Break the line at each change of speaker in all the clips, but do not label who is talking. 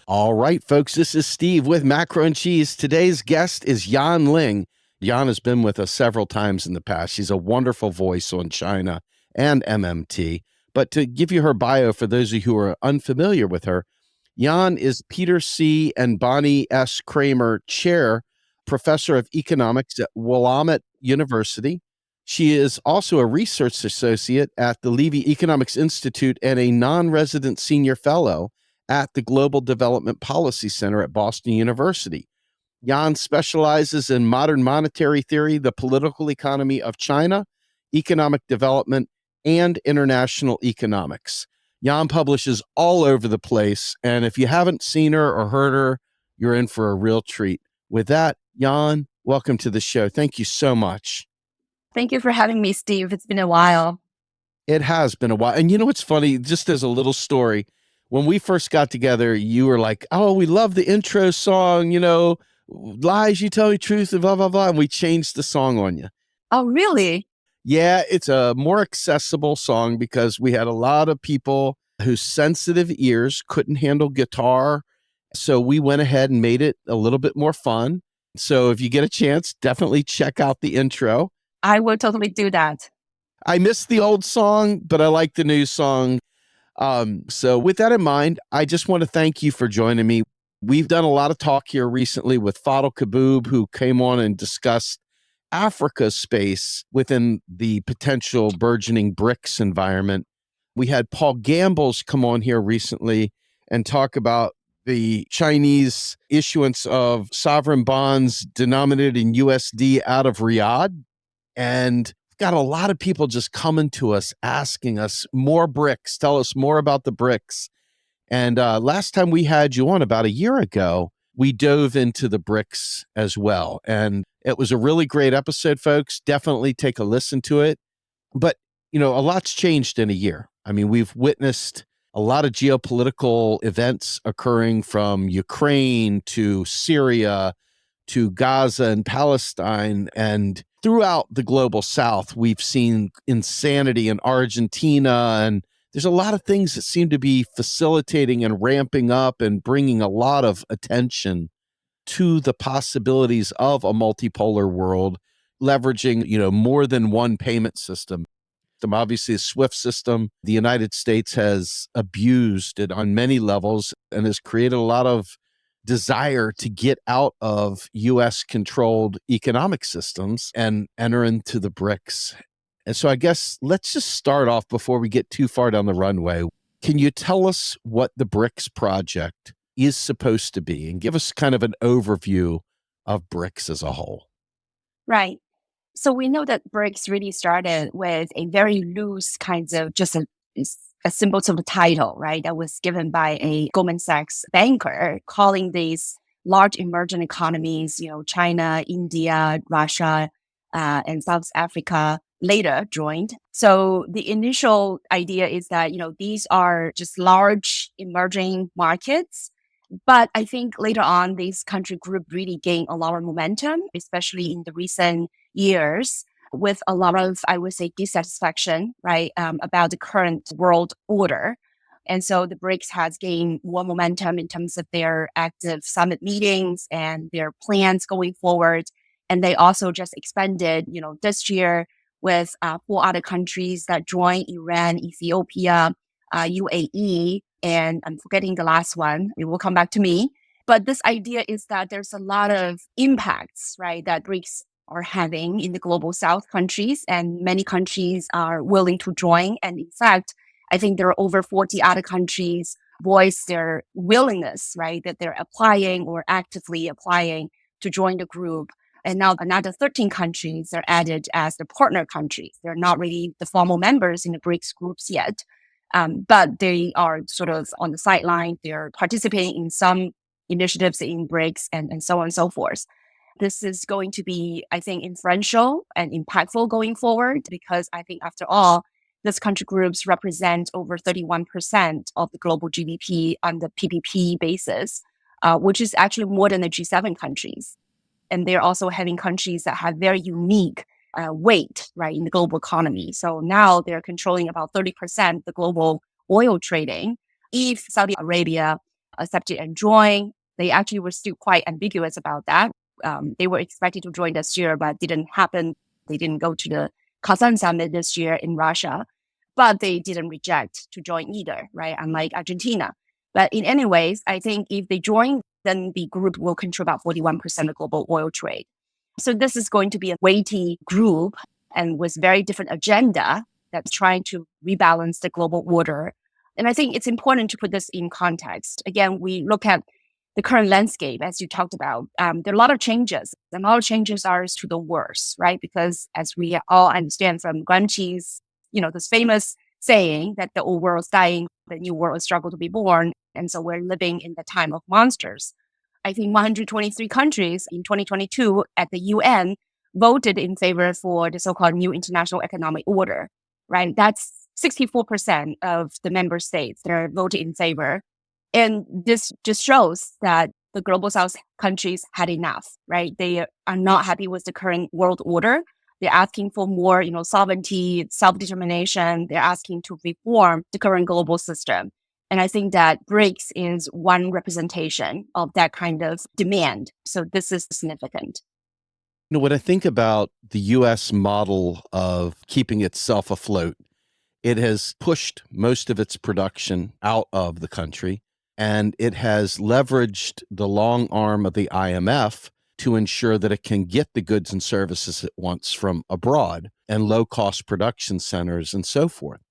All right, folks, this is Steve with Macro and Cheese. Today's guest is Yan Liang. Yan has been with us several times in the past. She's a wonderful voice on China and MMT. But to give you her bio for those of you who are unfamiliar with her, Yan is Peter C. and Bonnie S. Kramer Chair, Professor of Economics at Willamette University. She is also a research associate at the Levy Economics Institute and a non-resident senior fellow at the Global Development Policy Center at Boston University. Yan specializes in modern monetary theory, the political economy of China, economic development, and international economics. Yan publishes all over the place, and if you haven't seen her or heard her, you're in for a real treat. With that, Yan, welcome to the show. Thank you so much.
Thank you for having me, Steve. It's been a while.
It has been a while. And you know what's funny? Just as a little story, when we first got together, you were like, oh, we love the intro song, lies, you tell me truth, and blah, blah, blah. And we changed the song on you.
Oh, really?
Yeah, it's a more accessible song because we had a lot of people whose sensitive ears couldn't handle guitar. So we went ahead and made it a little bit more fun. So if you get a chance, definitely check out the intro.
I will totally do that.
I miss the old song, but I like the new song. So with that in mind, I just want to thank you for joining me. We've done a lot of talk here recently with Fadl Kaboub, who came on and discussed Africa's space within the potential burgeoning BRICS environment. We had Paul Gambles come on here recently and talk about the Chinese issuance of sovereign bonds denominated in USD out of Riyadh. And got a lot of people just coming to us, asking us more BRICS, tell us more about the BRICS. And last time we had you on about a year ago, we dove into the BRICS as well. And it was a really great episode, folks. Definitely take a listen to it. But, a lot's changed in a year. I mean, we've witnessed a lot of geopolitical events occurring from Ukraine to Syria to Gaza and Palestine, and throughout the global South, we've seen insanity in Argentina, and there's a lot of things that seem to be facilitating and ramping up and bringing a lot of attention to the possibilities of a multipolar world, leveraging, more than one payment system. Obviously, the SWIFT system, the United States has abused it on many levels and has created a lot of desire to get out of US-controlled economic systems and enter into the BRICS. And so I guess let's just start off before we get too far down the runway. Can you tell us what the BRICS project is supposed to be and give us kind of an overview of BRICS as a whole?
Right. So we know that BRICS really started with a very loose kind of just a symbol to the title, right? That was given by a Goldman Sachs banker, calling these large emerging economies, China, India, Russia, and South Africa later joined. So the initial idea is that, these are just large emerging markets. But I think later on, this country group really gained a lot of momentum, especially in the recent years, with a lot of, I would say, dissatisfaction, right, about the current world order. And so the BRICS has gained more momentum in terms of their active summit meetings and their plans going forward. And they also just expanded, this year with 4 other countries that joined: Iran, Ethiopia, UAE, and I'm forgetting the last one. It will come back to me. But this idea is that there's a lot of impacts, right, that BRICS are having in the global South countries, and many countries are willing to join. And in fact, I think there are over 40 other countries voice their willingness, right, that they're applying or actively applying to join the group. And now another 13 countries are added as the partner countries. They're not really the formal members in the BRICS groups yet, but they are sort of on the sideline. They're participating in some initiatives in BRICS and so on and so forth. This is going to be, I think, influential and impactful going forward, because I think, after all, these country groups represent over 31% of the global GDP on the PPP basis, which is actually more than the G7 countries. And they're also having countries that have very unique weight, right, in the global economy. So now they're controlling about 30% the global oil trading. If Saudi Arabia accepted and joined. They actually were still quite ambiguous about that. They were expected to join this year, but didn't happen. They didn't go to the Kazan summit this year in Russia, but they didn't reject to join either, right? Unlike Argentina. But in any ways, I think if they join, then the group will control about 41% of global oil trade. So this is going to be a weighty group and with very different agenda that's trying to rebalance the global order. And I think it's important to put this in context. Again, we look at the current landscape, as you talked about. There are a lot of changes, and a lot of changes are to the worse, right? Because as we all understand from Gramsci's, this famous saying that the old world is dying, the new world is struggle to be born. And so we're living in the time of monsters. I think 123 countries in 2022 at the UN voted in favor for the so-called new international economic order, right? That's 64% of the member states that are voted in favor. And this just shows that the global South countries had enough, right? They are not happy with the current world order. They're asking for more, sovereignty, self-determination. They're asking to reform the current global system. And I think that BRICS is one representation of that kind of demand. So this is significant.
When I think about the U.S. model of keeping itself afloat, it has pushed most of its production out of the country, and it has leveraged the long arm of the IMF to ensure that it can get the goods and services it wants from abroad and low-cost production centers and so forth.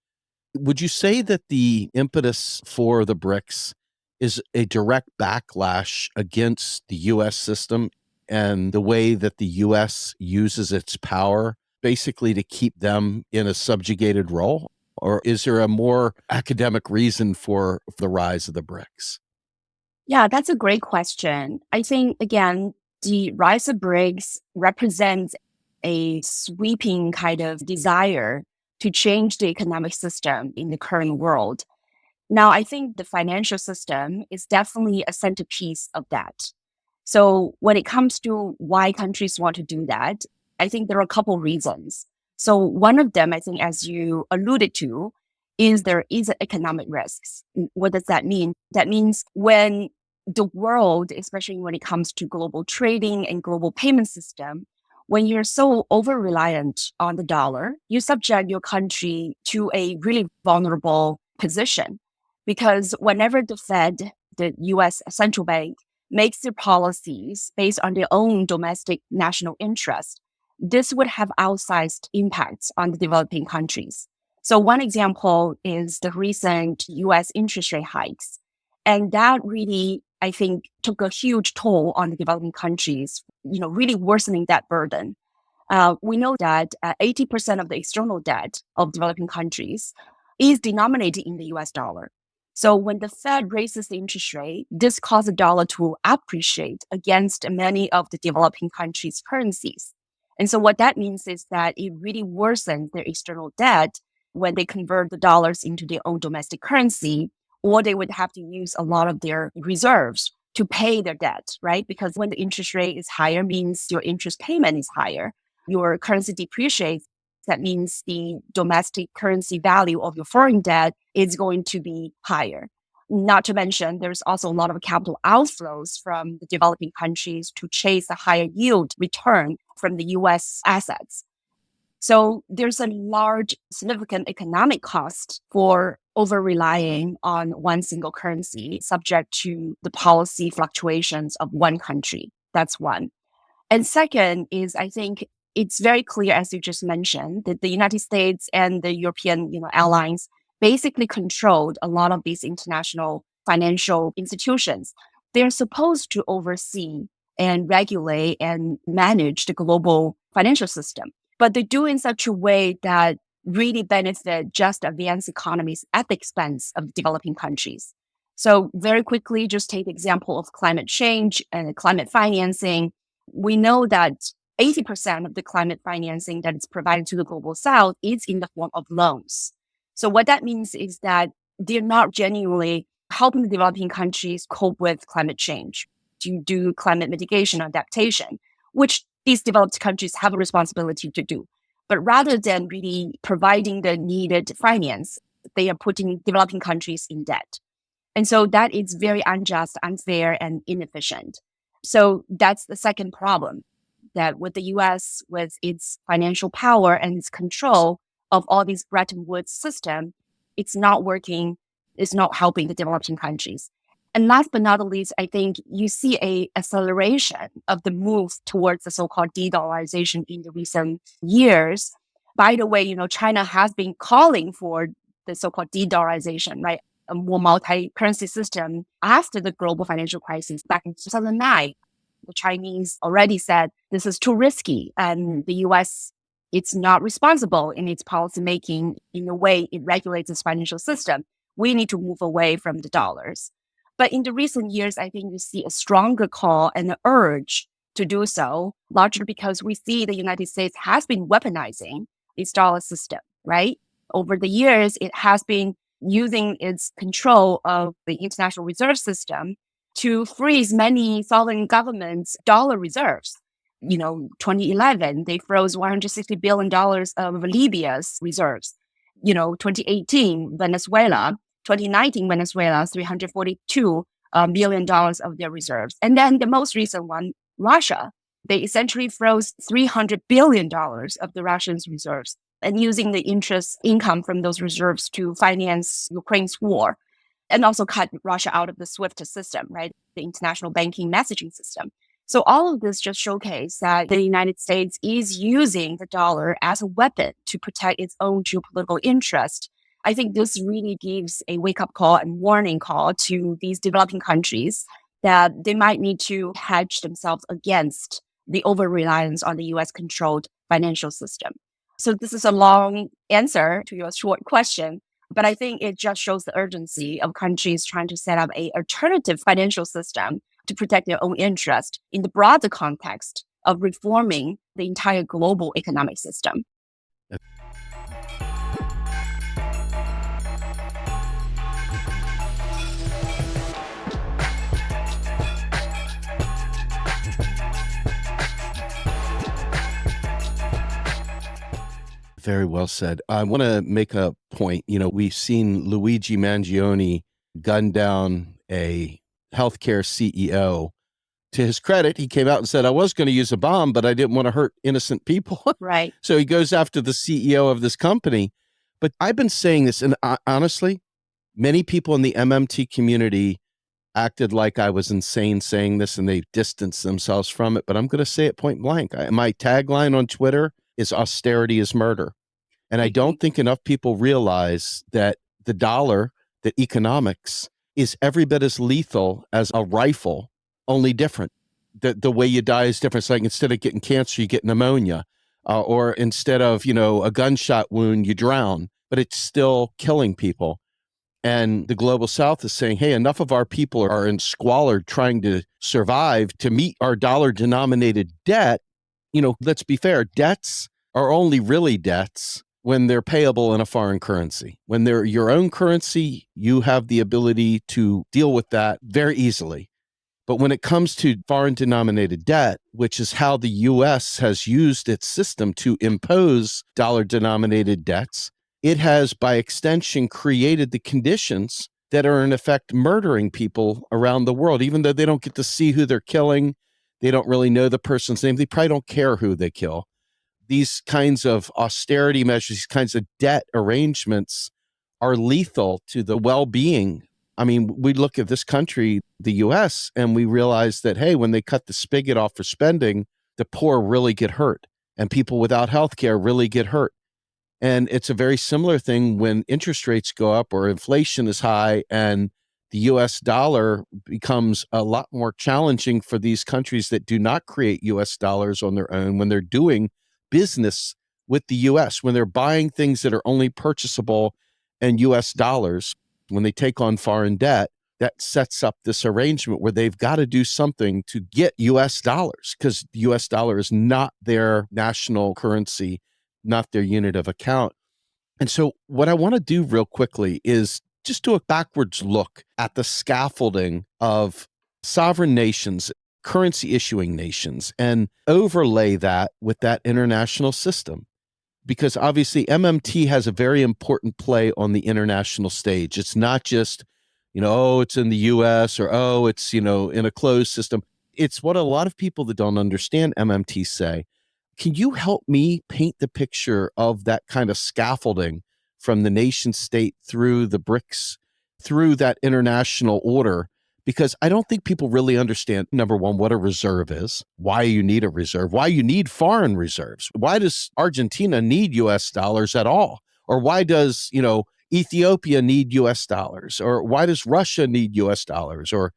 Would you say that the impetus for the BRICS is a direct backlash against the U.S. system and the way that the U.S. uses its power basically to keep them in a subjugated role? Or is there a more academic reason for the rise of the BRICS?
Yeah, that's a great question. I think, again, the rise of BRICS represents a sweeping kind of desire to change the economic system in the current world. Now, I think the financial system is definitely a centerpiece of that. So when it comes to why countries want to do that, I think there are a couple reasons. So one of them, I think, as you alluded to, is there is economic risks. What does that mean? That means when the world, especially when it comes to global trading and global payment system, when you're so over-reliant on the dollar, you subject your country to a really vulnerable position. Because whenever the Fed, the US central bank, makes their policies based on their own domestic national interest, this would have outsized impacts on the developing countries. So one example is the recent US interest rate hikes. And that really, I think, took a huge toll on the developing countries, really worsening that burden. We know that 80% of the external debt of developing countries is denominated in the US dollar. So when the Fed raises the interest rate, this causes the dollar to appreciate against many of the developing countries' currencies. And so what that means is that it really worsens their external debt when they convert the dollars into their own domestic currency, or they would have to use a lot of their reserves to pay their debt, right? Because when the interest rate is higher means your interest payment is higher. Your currency depreciates. That means the domestic currency value of your foreign debt is going to be higher. Not to mention, there's also a lot of capital outflows from the developing countries to chase a higher yield return from the US assets. So there's a large, significant economic cost for over-relying on one single currency, subject to the policy fluctuations of one country. That's one. And second is, I think it's very clear, as you just mentioned, that the United States and the European allies basically controlled a lot of these international financial institutions. They're supposed to oversee and regulate and manage the global financial system, but they do in such a way that really benefit just advanced economies at the expense of developing countries. So very quickly, just take the example of climate change and climate financing. We know that 80% of the climate financing that is provided to the global south is in the form of loans. So what that means is that they're not genuinely helping the developing countries cope with climate change, to do climate mitigation or adaptation, which these developed countries have a responsibility to do. But rather than really providing the needed finance, they are putting developing countries in debt. And so that is very unjust, unfair, and inefficient. So that's the second problem, that with the US, with its financial power and its control of all these Bretton Woods system, it's not working, it's not helping the developing countries. And last but not least, I think you see a acceleration of the move towards the so-called de-dollarization in the recent years. By the way, China has been calling for the so-called de-dollarization, right? A more multi-currency system after the global financial crisis back in 2009. The Chinese already said this is too risky, and the US, it's not responsible in its policymaking in the way it regulates its financial system. We need to move away from the dollars. But in the recent years, I think you see a stronger call and an urge to do so, largely because we see the United States has been weaponizing its dollar system, right? Over the years, it has been using its control of the international reserve system to freeze many sovereign governments' dollar reserves. 2011, they froze $160 billion of Libya's reserves. 2018, Venezuela, 2019, Venezuela, $342 billion of their reserves. And then the most recent one, Russia, they essentially froze $300 billion of the Russians' reserves and using the interest income from those reserves to finance Ukraine's war and also cut Russia out of the SWIFT system, right? The international banking messaging system. So all of this just showcase that the United States is using the dollar as a weapon to protect its own geopolitical interest. I think this really gives a wake-up call and warning call to these developing countries that they might need to hedge themselves against the over-reliance on the US-controlled financial system. So this is a long answer to your short question, but I think it just shows the urgency of countries trying to set up an alternative financial system to protect their own interest in the broader context of reforming the entire global economic system.
Very well said. I want to make a point. We've seen Luigi Mangione gun down a healthcare CEO. To his credit, he came out and said, I was going to use a bomb, but I didn't want to hurt innocent people.
Right.
So he goes after the CEO of this company. But I've been saying this, and honestly, many people in the MMT community acted like I was insane saying this, and they distanced themselves from it. But I'm going to say it point blank. My tagline on Twitter is austerity is murder. And I don't think enough people realize that the dollar, that economics, is every bit as lethal as a rifle, only different. The way you die is different. It's like instead of getting cancer, you get pneumonia. Or instead of, a gunshot wound, you drown. But it's still killing people. And the Global South is saying, hey, enough of our people are in squalor trying to survive to meet our dollar-denominated debt. Let's be fair, debts are only really debts when they're payable in a foreign currency. When they're your own currency, you have the ability to deal with that very easily. But when it comes to foreign denominated debt, which is how the US has used its system to impose dollar denominated debts, it has by extension created the conditions that are in effect murdering people around the world, even though they don't get to see who they're killing. They don't really know the person's name. They probably don't care who they kill. These kinds of austerity measures, these kinds of debt arrangements are lethal to the well-being. I mean, we look at this country, the US, and we realize that, hey, when they cut the spigot off for spending, the poor really get hurt and people without health care really get hurt. And it's a very similar thing when interest rates go up or inflation is high and the US dollar becomes a lot more challenging for these countries that do not create US dollars on their own when they're doing business with the US, when they're buying things that are only purchasable in US dollars, when they take on foreign debt. That sets up this arrangement where they've got to do something to get US dollars because the US dollar is not their national currency, not their unit of account. And so what I want to do real quickly is just do a backwards look at the scaffolding of sovereign nations, currency issuing nations, and overlay that with that international system. Because obviously MMT has a very important play on the international stage. It's not just Oh, it's in the US, or, oh, it's, in a closed system. It's what a lot of people that don't understand MMT say. Can you help me paint the picture of that kind of scaffolding from the nation state through the BRICS, through that international order? Because I don't think people really understand, number one, what a reserve is, why you need a reserve, why you need foreign reserves. Why does Argentina need US dollars at all? Or why does, Ethiopia need US dollars? Or why does Russia need US dollars? Or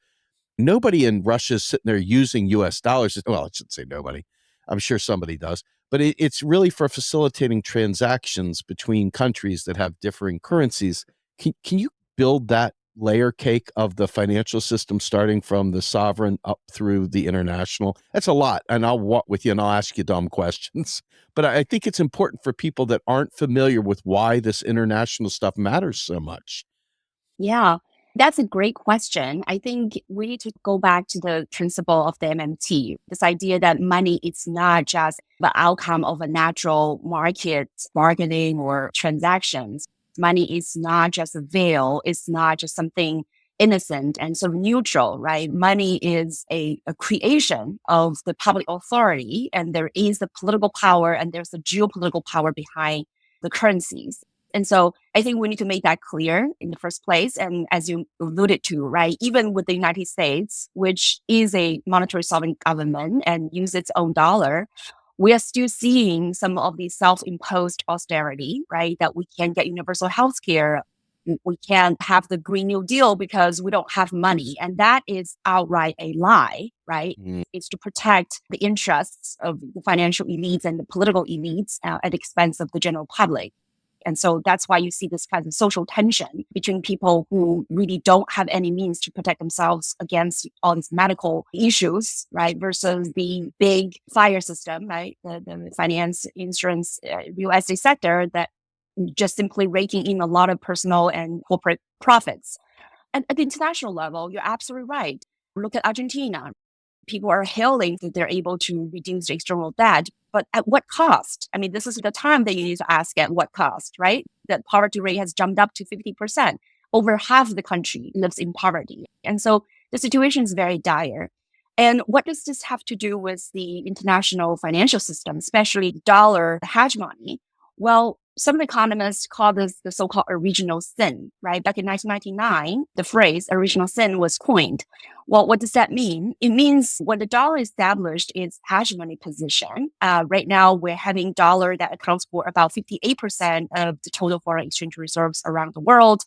nobody in Russia is sitting there using US dollars. Well, I shouldn't say nobody. I'm sure somebody does. But it's really for facilitating transactions between countries that have differing currencies. Can you build that layer cake of the financial system starting from the sovereign up through the international? That's a lot. And I'll walk with you and I'll ask you dumb questions. But I think it's important for people that aren't familiar with why this international stuff matters so much.
Yeah, that's a great question. I think we need to go back to the principle of the MMT, this idea that money is not just the outcome of a natural market bargaining or transactions. Money is not just a veil. It's not just something innocent and sort of neutral, right? Money is a creation of the public authority, and there is the political power and there's the geopolitical power behind the currencies. And so I think we need to make that clear in the first place. And as you alluded to, right, even with the United States, which is a monetary sovereign government and use its own dollar, we are still seeing some of the self-imposed austerity, right, that we can't get universal health care. We can't have the Green New Deal because we don't have money. And that is outright a lie, right? It's to protect the interests of the financial elites and the political elites at the expense of the general public. And so that's why you see this kind of social tension between people who really don't have any means to protect themselves against all these medical issues, right? Versus the big fire system, right? The finance, insurance, real estate sector that just simply raking in a lot of personal and corporate profits. And at the international level, you're absolutely right. Look at Argentina. People are hailing that they're able to reduce the external debt, but at what cost? I mean, this is the time that you need to ask at what cost, right? That poverty rate has jumped up to 50%. Over half the country lives in poverty. And so the situation is very dire. And what does this have to do with the international financial system, especially dollar hegemony? Well, some economists call this the so-called original sin, right? Back in 1999, the phrase original sin was coined. Well, what does that mean? It means when the dollar established its hegemony position, right now we're having dollar that accounts for about 58% of the total foreign exchange reserves around the world.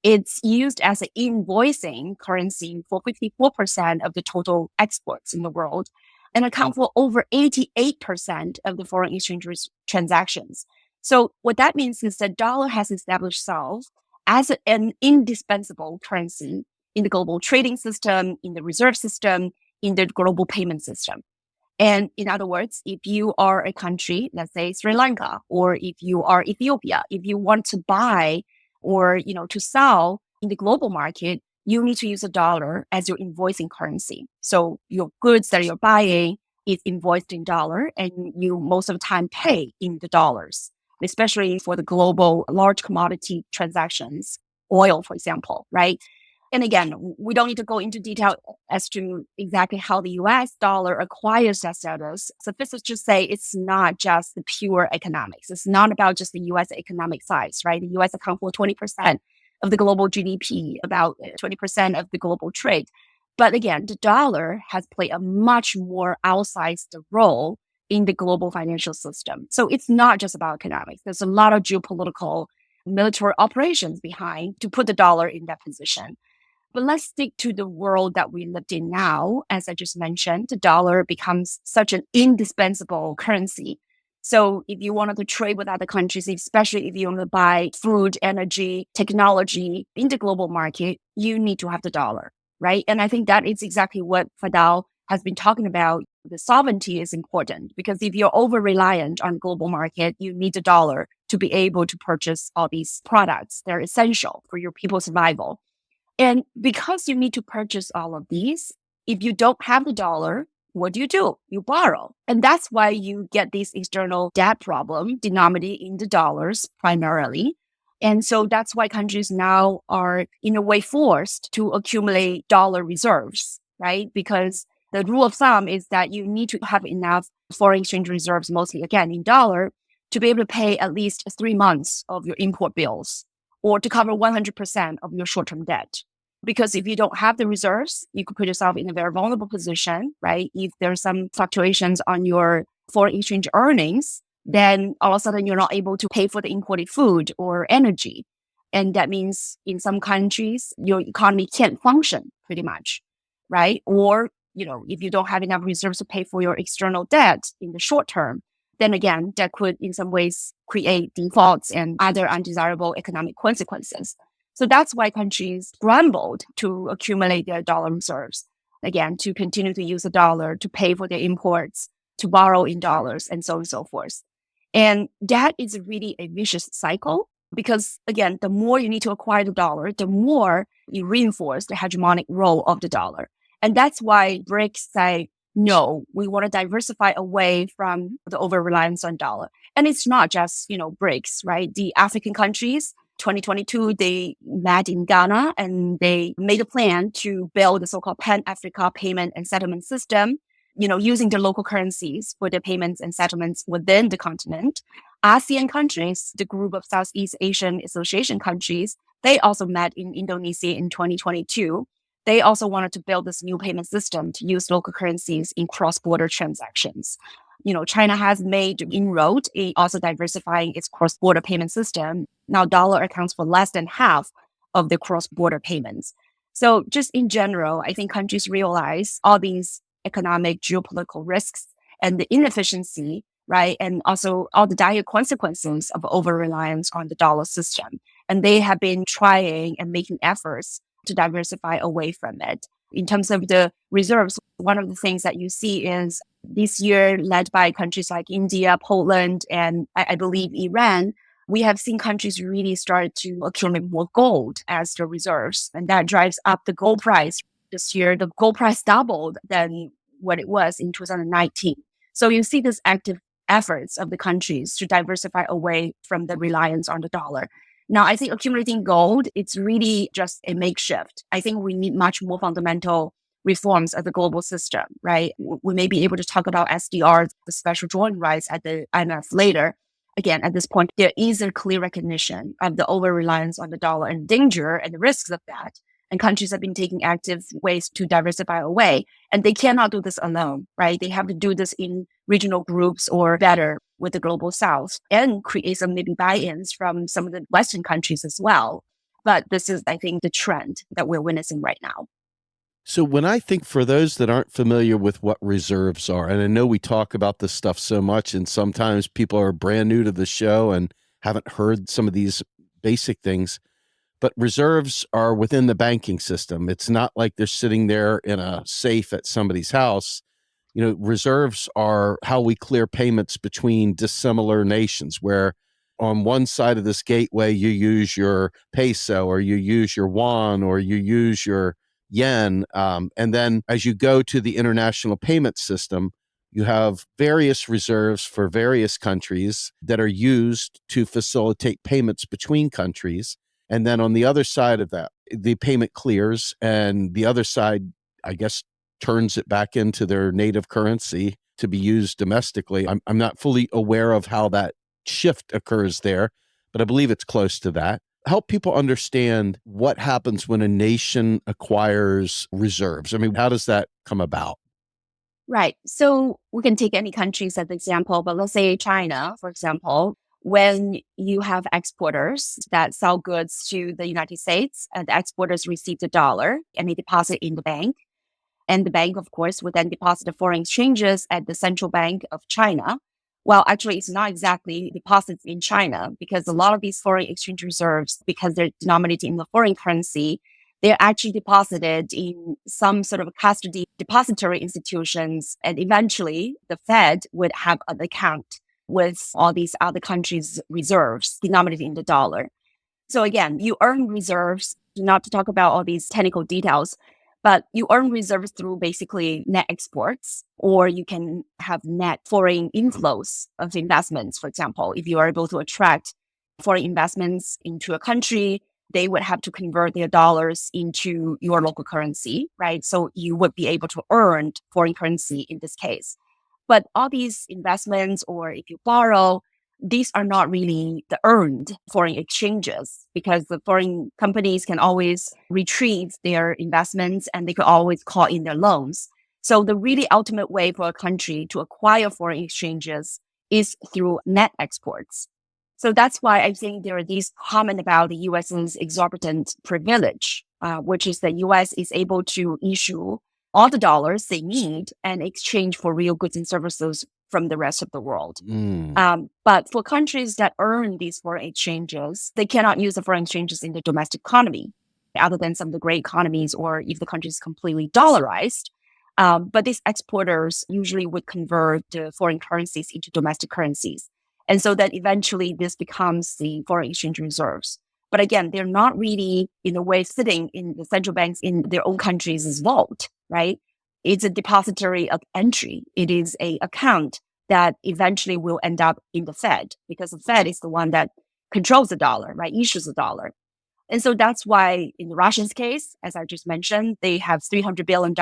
It's used as an invoicing currency for 54% of the total exports in the world and account for over 88% of the foreign exchange transactions. So what that means is that dollar has established itself as an indispensable currency in the global trading system, in the reserve system, in the global payment system. And in other words, if you are a country, let's say Sri Lanka, or if you are Ethiopia, if you want to buy or, to sell in the global market, you need to use a dollar as your invoicing currency. So your goods that you're buying is invoiced in dollar, and you most of the time pay in the dollars, especially for the global large commodity transactions, oil, for example, right? And again, we don't need to go into detail as to exactly how the US dollar acquires that status. Suffice it to say, it's not just the pure economics. It's not about just the US economic size, right? The US accounts for 20% of the global GDP, about 20% of the global trade. But again, the dollar has played a much more outsized role in the global financial system. So it's not just about economics. There's a lot of geopolitical military operations behind to put the dollar in that position. But let's stick to the world that we lived in now. As I just mentioned, the dollar becomes such an indispensable currency. So if you wanted to trade with other countries, especially if you want to buy food, energy, technology in the global market, you need to have the dollar, right? And I think that is exactly what Fadal has been talking about. The sovereignty is important because if you're over-reliant on global market, you need the dollar to be able to purchase all these products. They're essential for your people's survival. And because you need to purchase all of these, if you don't have the dollar, what do? You borrow. And that's why you get this external debt problem denominated in the dollars primarily. And so that's why countries now are in a way forced to accumulate dollar reserves, right? Because the rule of thumb is that you need to have enough foreign exchange reserves, mostly again in dollar, to be able to pay at least 3 months of your import bills or to cover 100% of your short-term debt. Because if you don't have the reserves, you could put yourself in a very vulnerable position, right? If there's some fluctuations on your foreign exchange earnings, then all of a sudden you're not able to pay for the imported food or energy. And that means in some countries, your economy can't function pretty much, right? Or, if you don't have enough reserves to pay for your external debt in the short term, then again, that could in some ways create defaults and other undesirable economic consequences. So that's why countries scrambled to accumulate their dollar reserves, again, to continue to use the dollar to pay for their imports, to borrow in dollars, and so on and so forth. And that is really a vicious cycle because, again, the more you need to acquire the dollar, the more you reinforce the hegemonic role of the dollar. And that's why BRICS say, no, we want to diversify away from the over-reliance on dollar. And it's not just, BRICS, right? The African countries, 2022, they met in Ghana and they made a plan to build the so-called Pan-Africa payment and settlement system, using the local currencies for the payments and settlements within the continent. ASEAN countries, the group of Southeast Asian Association countries, they also met in Indonesia in 2022. They also wanted to build this new payment system to use local currencies in cross-border transactions. China has made inroad in also diversifying its cross-border payment system. Now, dollar accounts for less than half of the cross-border payments. So just in general, I think countries realize all these economic, geopolitical risks and the inefficiency, right? And also all the dire consequences of over-reliance on the dollar system. And they have been trying and making efforts to diversify away from it. In terms of the reserves, one of the things that you see is this year, led by countries like India, Poland, and I believe Iran, we have seen countries really start to accumulate more gold as their reserves. And that drives up the gold price. This year, the gold price doubled than what it was in 2019. So you see this active efforts of the countries to diversify away from the reliance on the dollar. Now, I think accumulating gold, it's really just a makeshift. I think we need much more fundamental reforms of the global system, right? We may be able to talk about SDR, the special drawing rights at the IMF later. Again, at this point, there is a clear recognition of the over-reliance on the dollar and danger and the risks of that. And countries have been taking active ways to diversify away. And they cannot do this alone, right? They have to do this in regional groups or better with the global south and create some maybe buy-ins from some of the Western countries as well. But this is, I think, the trend that we're witnessing right now.
So when I think for those that aren't familiar with what reserves are, and I know we talk about this stuff so much, and sometimes people are brand new to the show and haven't heard some of these basic things, but reserves are within the banking system. It's not like they're sitting there in a safe at somebody's house. Reserves are how we clear payments between dissimilar nations, where on one side of this gateway, you use your peso or you use your yuan or you use your yen. And then as you go to the international payment system, you have various reserves for various countries that are used to facilitate payments between countries. And then on the other side of that, the payment clears and the other side, I guess, turns it back into their native currency to be used domestically. I'm not fully aware of how that shift occurs there, but I believe it's close to that. Help people understand what happens when a nation acquires reserves. I mean, how does that come about?
Right. So we can take any countries as an example, but let's say China, for example, when you have exporters that sell goods to the United States and the exporters receive the dollar and they deposit in the bank. And the bank, of course, would then deposit the foreign exchanges at the central bank of China. Well, actually, it's not exactly deposits in China because a lot of these foreign exchange reserves, because they're denominated in the foreign currency, they're actually deposited in some sort of custody depository institutions. And eventually, the Fed would have an account with all these other countries' reserves denominated in the dollar. So again, you earn reserves, not to talk about all these technical details, but you earn reserves through basically net exports, or you can have net foreign inflows of investments. For example, if you are able to attract foreign investments into a country, they would have to convert their dollars into your local currency, right? So you would be able to earn foreign currency in this case. But all these investments, or if you borrow, these are not really the earned foreign exchanges, because the foreign companies can always retrieve their investments and they could always call in their loans. So the really ultimate way for a country to acquire foreign exchanges is through net exports. So that's why I think there are these comment about the US's exorbitant privilege, which is that US is able to issue all the dollars they need and exchange for real goods and services from the rest of the world. But for countries that earn these foreign exchanges, they cannot use the foreign exchanges in the domestic economy, other than some of the great economies, or if the country is completely dollarized. But these exporters usually would convert the foreign currencies into domestic currencies. And so that eventually this becomes the foreign exchange reserves. But again, they're not really, in a way, sitting in the central banks in their own countries' vault, right? It's a depository of entry. It is an account that eventually will end up in the Fed, because the Fed is the one that controls the dollar, right? Issues the dollar. And so that's why in the Russians' case, as I just mentioned, they have $300 billion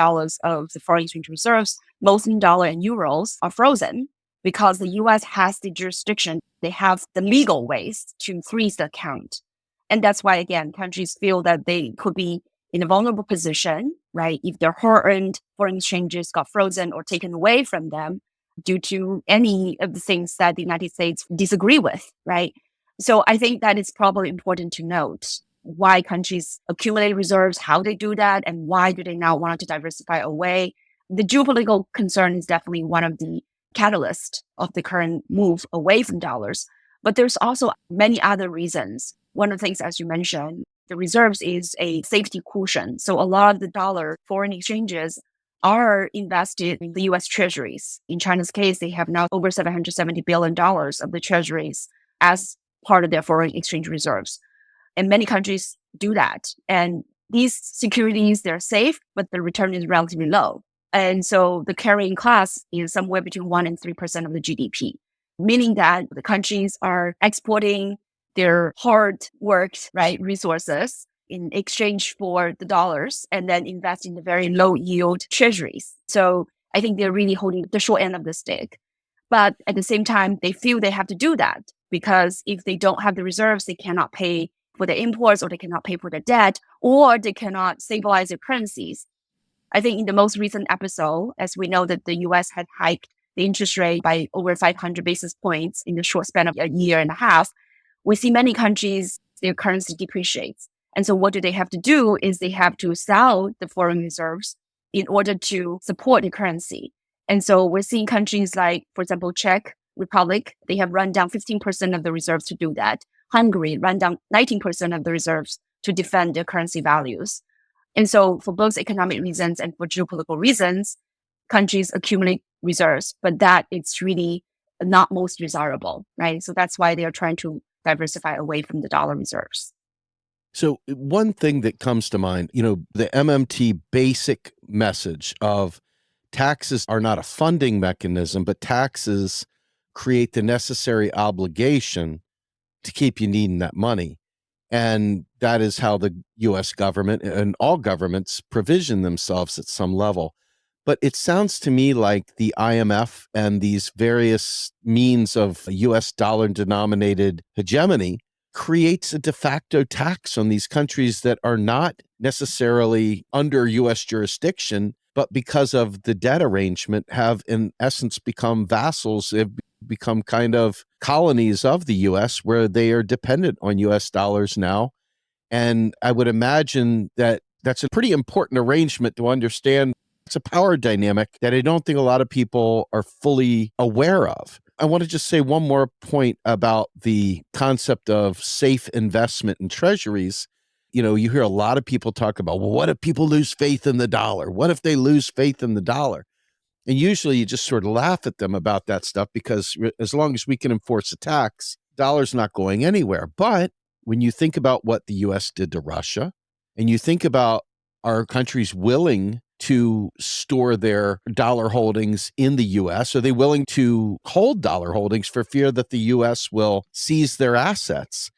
of the foreign exchange reserves, mostly in dollar and euros, are frozen because the US has the jurisdiction. They have the legal ways to freeze the account. And that's why, again, countries feel that they could be in a vulnerable position, right? If their hard-earned foreign exchanges got frozen or taken away from them due to any of the things that the United States disagree with, right? So I think that it's probably important to note why countries accumulate reserves, how they do that, and why do they now want to diversify away. The geopolitical concern is definitely one of the catalysts of the current move away from dollars. But there's also many other reasons. One of the things, as you mentioned, the reserves is a safety cushion. So a lot of the dollar foreign exchanges are invested in the US treasuries. In China's case, they have now over $770 billion of the treasuries as part of their foreign exchange reserves. And many countries do that. And these securities, they're safe, but the return is relatively low. And so the carrying cost is somewhere between 1% and 3% of the GDP, meaning that the countries are exporting their hard worked, right, resources in exchange for the dollars and then invest in the very low yield treasuries. So I think they're really holding the short end of the stick. But at the same time, they feel they have to do that because if they don't have the reserves, they cannot pay for their imports, or they cannot pay for their debt, or they cannot stabilize their currencies. I think in the most recent episode, as we know that the US had hiked the interest rate by over 500 basis points in the short span of a year and a half, we see many countries, their currency depreciates. And so what do they have to do is they have to sell the foreign reserves in order to support the currency. And so we're seeing countries like, for example, Czech Republic, they have run down 15% of the reserves to do that. Hungary run down 19% of the reserves to defend their currency values. And so for both economic reasons and for geopolitical reasons, countries accumulate reserves, but that it's really not most desirable, right? So that's why they are trying to diversify away from the dollar reserves.
So one thing that comes to mind, the MMT basic message of taxes are not a funding mechanism, but taxes create the necessary obligation to keep you needing that money. And that is how the US government and all governments provision themselves at some level. But it sounds to me like the IMF and these various means of US dollar denominated hegemony creates a de facto tax on these countries that are not necessarily under US jurisdiction, but because of the debt arrangement have in essence become vassals. They've become kind of colonies of the US where they are dependent on US dollars now. And I would imagine that that's a pretty important arrangement to understand. It's a power dynamic that I don't think a lot of people are fully aware of. I want to just say one more point about the concept of safe investment in treasuries. You hear a lot of people talk about, well, what if people lose faith in the dollar? What if they lose faith in the dollar? And usually you just sort of laugh at them about that stuff because as long as we can enforce a tax, dollar's not going anywhere. But when you think about what the US did to Russia, and you think about our countries willing to store their dollar holdings in the US? Are they willing to hold dollar holdings for fear that the US will seize their assets?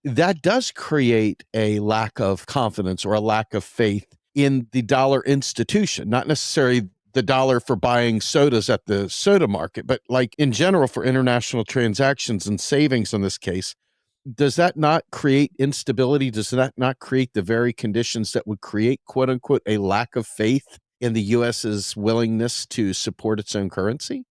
That does create a lack of confidence or a lack of faith in the dollar institution, not necessarily the dollar for buying sodas at the soda market, but like in general for international transactions and savings in this case. Does that not create instability? Does that not create the very conditions that would create, quote unquote, a lack of faith in the US's willingness to support its own currency?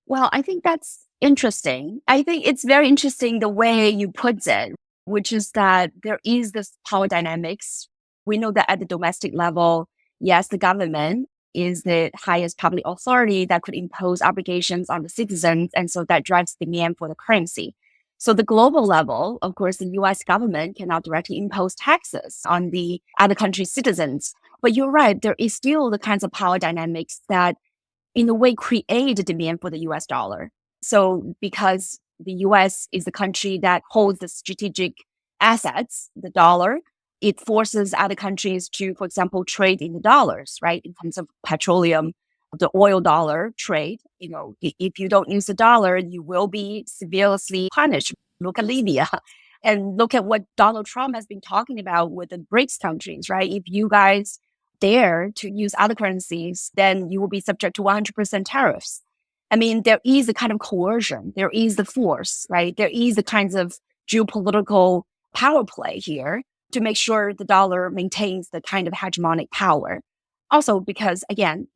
Well, I think that's interesting. I think it's very interesting the way you put it, which is that there is this power dynamics. We know that at the domestic level, yes, the government is the highest public authority that could impose obligations on the citizens. And so that drives demand for the currency. So the global level, of course, the US government cannot directly impose taxes on the other country's citizens. But you're right, there is still the kinds of power dynamics that in a way create a demand for the US dollar. So because the US is the country that holds the strategic assets, the dollar, it forces other countries to, for example, trade in the dollars, right? In terms of petroleum, the oil dollar trade, if you don't use the dollar, you will be severely punished. Look at Libya. And look at what Donald Trump has been talking about with the BRICS countries, right? If you guys dare to use other currencies, then you will be subject to 100% tariffs. I mean, there is a kind of coercion. There is the force, right? There is the kinds of geopolitical power play here to make sure the dollar maintains the kind of hegemonic power. Also, because again,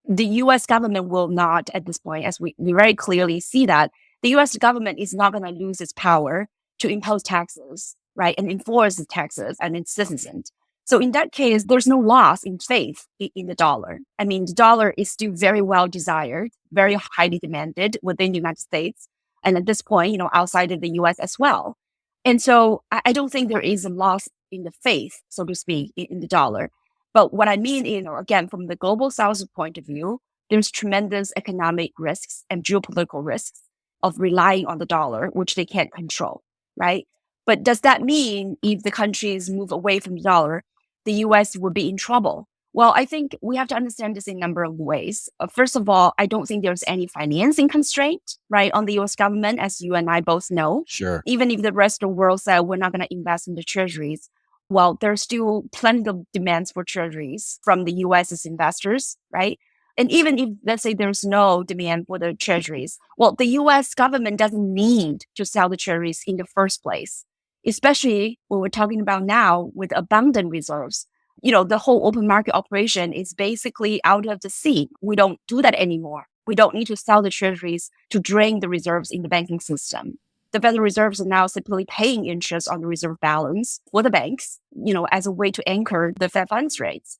the US government will not, at this point, as we very clearly see that, the US government is not going to lose its power to impose taxes, right? And enforce the taxes on its citizens. So in that case, there's no loss in faith in the dollar. I mean, the dollar is still very well desired, very highly demanded within the United States. And at this point, outside of the US as well. And so I don't think there is a loss in the faith, so to speak, in the dollar. But what I mean is, again, from the global South's point of view, there's tremendous economic risks and geopolitical risks of relying on the dollar, which they can't control, right? But does that mean if the countries move away from the dollar, the US would be in trouble? Well, I think we have to understand this in a number of ways. First of all, I don't think there's any financing constraint, right, on the US government, as you and I both know.
Sure.
Even if the rest of the world said we're not going to invest in the treasuries, well, there's still plenty of demands for treasuries from the US's investors, right? And even if, let's say, there's no demand for the treasuries, well, the US government doesn't need to sell the treasuries in the first place, especially when we're talking about now with abundant reserves. The whole open market operation is basically out of the scene. We don't do that anymore. We don't need to sell the treasuries to drain the reserves in the banking system. The Federal Reserves are now simply paying interest on the reserve balance for the banks, as a way to anchor the Fed funds rates.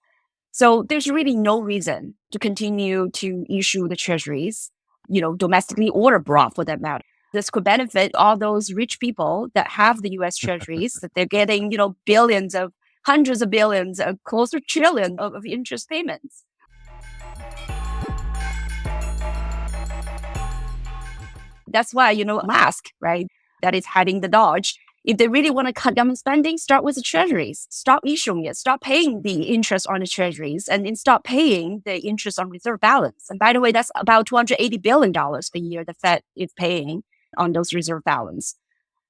So there's really no reason to continue to issue the treasuries, domestically or abroad for that matter. This could benefit all those rich people that have the US treasuries, that they're getting, billions of, hundreds of billions, close to trillion of interest payments. That's why, Musk, right, that is heading the Dodge. If they really want to cut government spending, start with the treasuries. Stop issuing it. Stop paying the interest on the treasuries and then stop paying the interest on reserve balance. And by the way, that's about $280 billion per year the Fed is paying on those reserve balance.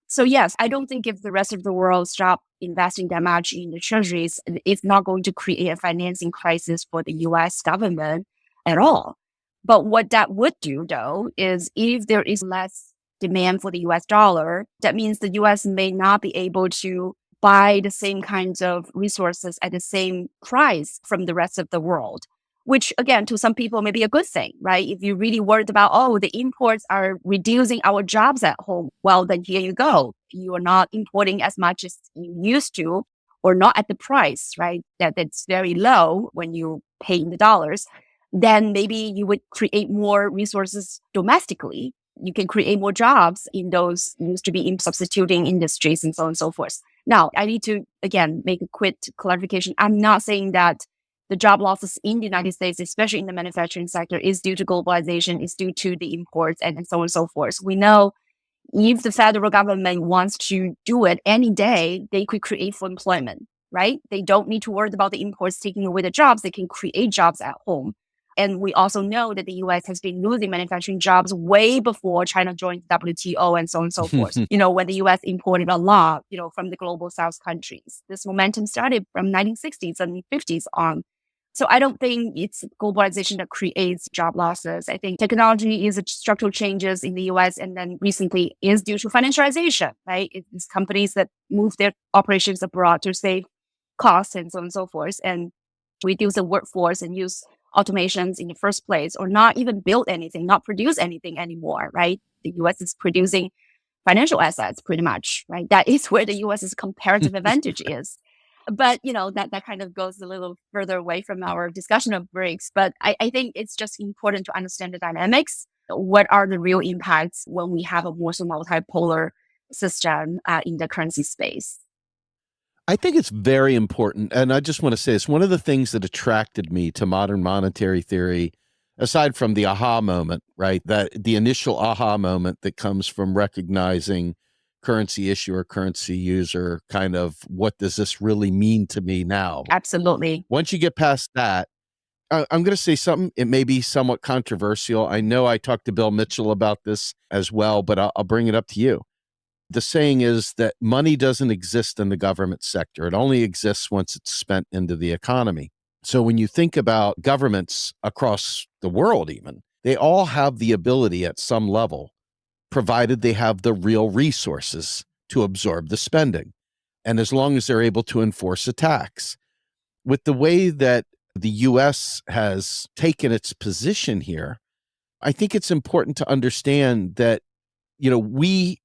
So yes, I don't think if the rest of the world stop investing that much in the treasuries, it's not going to create a financing crisis for the US government at all. But what that would do, though, is if there is less demand for the US dollar, that means the US may not be able to buy the same kinds of resources at the same price from the rest of the world, which, again, to some people may be a good thing, right? If you're really worried about, the imports are reducing our jobs at home, well, then here you go. You are not importing as much as you used to, or not at the price, right? That's very low when you pay in the dollars. Then maybe you would create more resources domestically. You can create more jobs in those used to be in substituting industries and so on and so forth. Now, I need to, again, make a quick clarification. I'm not saying that the job losses in the United States, especially in the manufacturing sector, is due to globalization, is due to the imports and so on and so forth. We know if the federal government wants to do it any day, they could create full employment. right? They don't need to worry about the imports taking away the jobs. They can create jobs at home. And we also know that the US has been losing manufacturing jobs way before China joined the WTO and so on and so forth. When the US imported a lot, from the global South countries. This momentum started from 1960s and 50s on. So I don't think it's globalization that creates job losses. I think technology is structural changes in the US and then recently is due to financialization, right? It's companies that move their operations abroad to save costs and so on and so forth and reduce the workforce and use automations in the first place or not even build anything, not produce anything anymore, right? The US is producing financial assets pretty much, right? That is where the US's comparative advantage is. But, that kind of goes a little further away from our discussion of BRICS. But I think it's just important to understand the dynamics. What are the real impacts when we have a more so multipolar system in the currency space?
I think it's very important. And I just want to say it's one of the things that attracted me to modern monetary theory, aside from the aha moment, right? That the initial aha moment that comes from recognizing currency issuer, currency user, kind of what does this really mean to me now?
Absolutely.
Once you get past that, I'm going to say something. It may be somewhat controversial. I know I talked to Bill Mitchell about this as well, but I'll bring it up to you. The saying is that money doesn't exist in the government sector. It only exists once it's spent into the economy. So when you think about governments across the world, even, they all have the ability at some level, provided they have the real resources to absorb the spending. And as long as they're able to enforce a tax. With the way that the US has taken its position here, I think it's important to understand that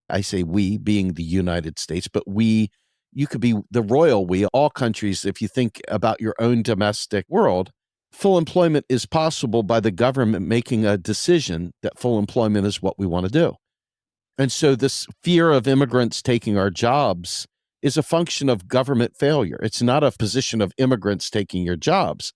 I say we being the United States, but you could be the royal we, all countries, if you think about your own domestic world, full employment is possible by the government making a decision that full employment is what we want to do. And so this fear of immigrants taking our jobs is a function of government failure. It's not a position of immigrants taking your jobs.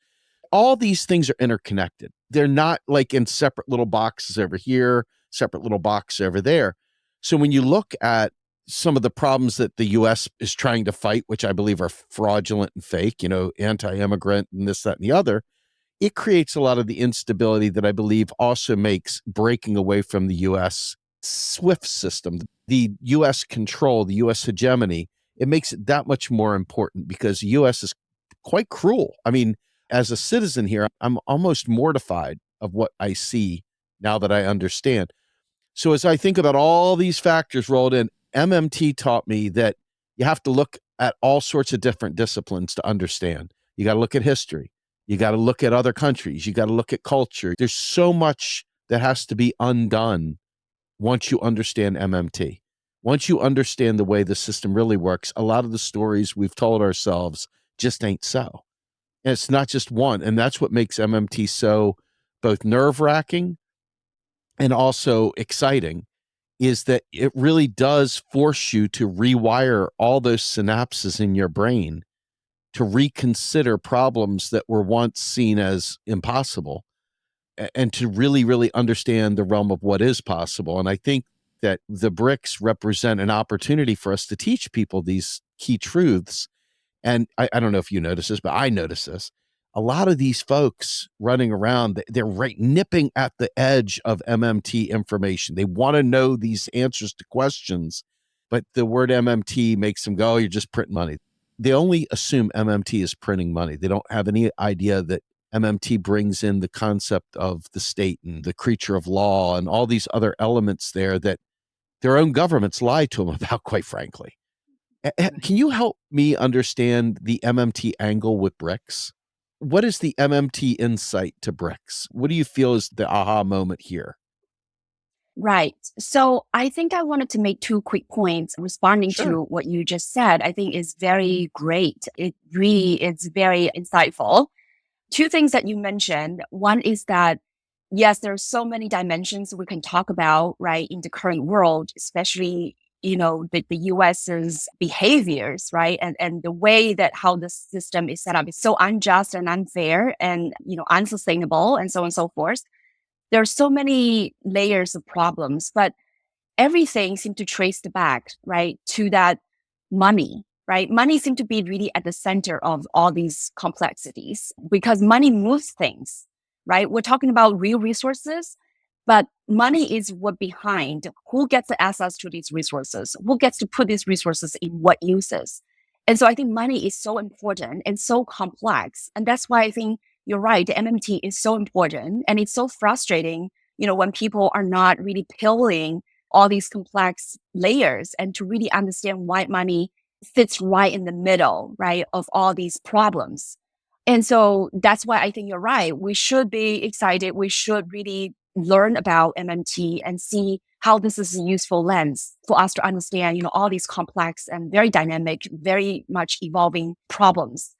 All these things are interconnected. They're not like in separate little boxes over here, separate little box over there. So when you look at some of the problems that the US is trying to fight, which I believe are fraudulent and fake, anti-immigrant and this, that, and the other, it creates a lot of the instability that I believe also makes breaking away from the US SWIFT system, the US control, the US hegemony. It makes it that much more important because the US is quite cruel. I mean, as a citizen here, I'm almost mortified of what I see now that I understand. So as I think about all these factors rolled in, MMT taught me that you have to look at all sorts of different disciplines to understand. You got to look at history. You got to look at other countries. You got to look at culture. There's so much that has to be undone once you understand MMT. Once you understand the way the system really works, a lot of the stories we've told ourselves just ain't so. And it's not just one. And that's what makes MMT so both nerve-wracking and also exciting, is that it really does force you to rewire all those synapses in your brain to reconsider problems that were once seen as impossible and to really, really understand the realm of what is possible. And I think that the BRICS represent an opportunity for us to teach people these key truths. And I don't know if you notice this, but I notice this. A lot of these folks running around, they're right nipping at the edge of MMT information. They want to know these answers to questions, but the word MMT makes them go, oh, you're just printing money. They only assume MMT is printing money. They don't have any idea that MMT brings in the concept of the state and the creature of law and all these other elements there that their own governments lie to them about, quite frankly. Can you help me understand the MMT angle with BRICS? What is the MMT insight to BRICS? What do you feel is the aha moment here?
Right. So I think I wanted to make two quick points responding
Sure.
to what you just said. I think is very great. It really is very insightful. Two things that you mentioned. One is that, yes, there are so many dimensions we can talk about, right, in the current world, especially, the US's behaviors, right? And the way that how the system is set up is so unjust and unfair and, unsustainable and so on and so forth. There are so many layers of problems, but everything seems to trace the back, right, to that money, right? Money seems to be really at the center of all these complexities because money moves things, right? We're talking about real resources, but money is what behind who gets the access to these resources, who gets to put these resources in what uses. And so I think money is so important and so complex. And that's why I think you're right. The MMT is so important. And it's so frustrating, when people are not really peeling all these complex layers and to really understand why money sits right in the middle, right, of all these problems. And so that's why I think you're right. We should be excited. We should really learn about MMT and see how this is a useful lens for us to understand, all these complex and very dynamic, very much evolving problems.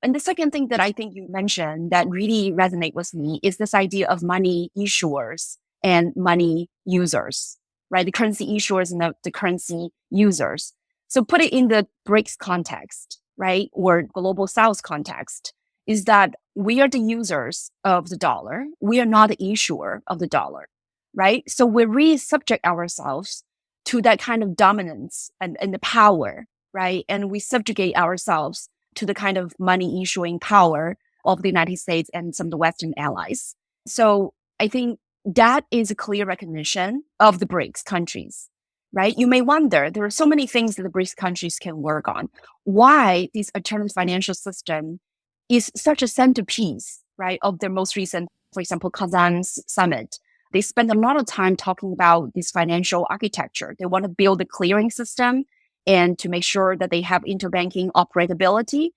And the second thing that I think you mentioned that really resonate with me is this idea of money issuers and money users, right? The currency issuers and the currency users. So put it in the BRICS context, right? Or global south context is that we are the users of the dollar. We are not the issuer of the dollar, right? So we really subject ourselves to that kind of dominance and the power, right? And we subjugate ourselves to the kind of money issuing power of the United States and some of the Western allies. So I think that is a clear recognition of the BRICS countries, right? You may wonder, there are so many things that the BRICS countries can work on. Why this alternative financial system is such a centerpiece, right, of their most recent, for example, Kazan's summit. They spend a lot of time talking about this financial architecture. They want to build a clearing system and to make sure that they have interbanking operability.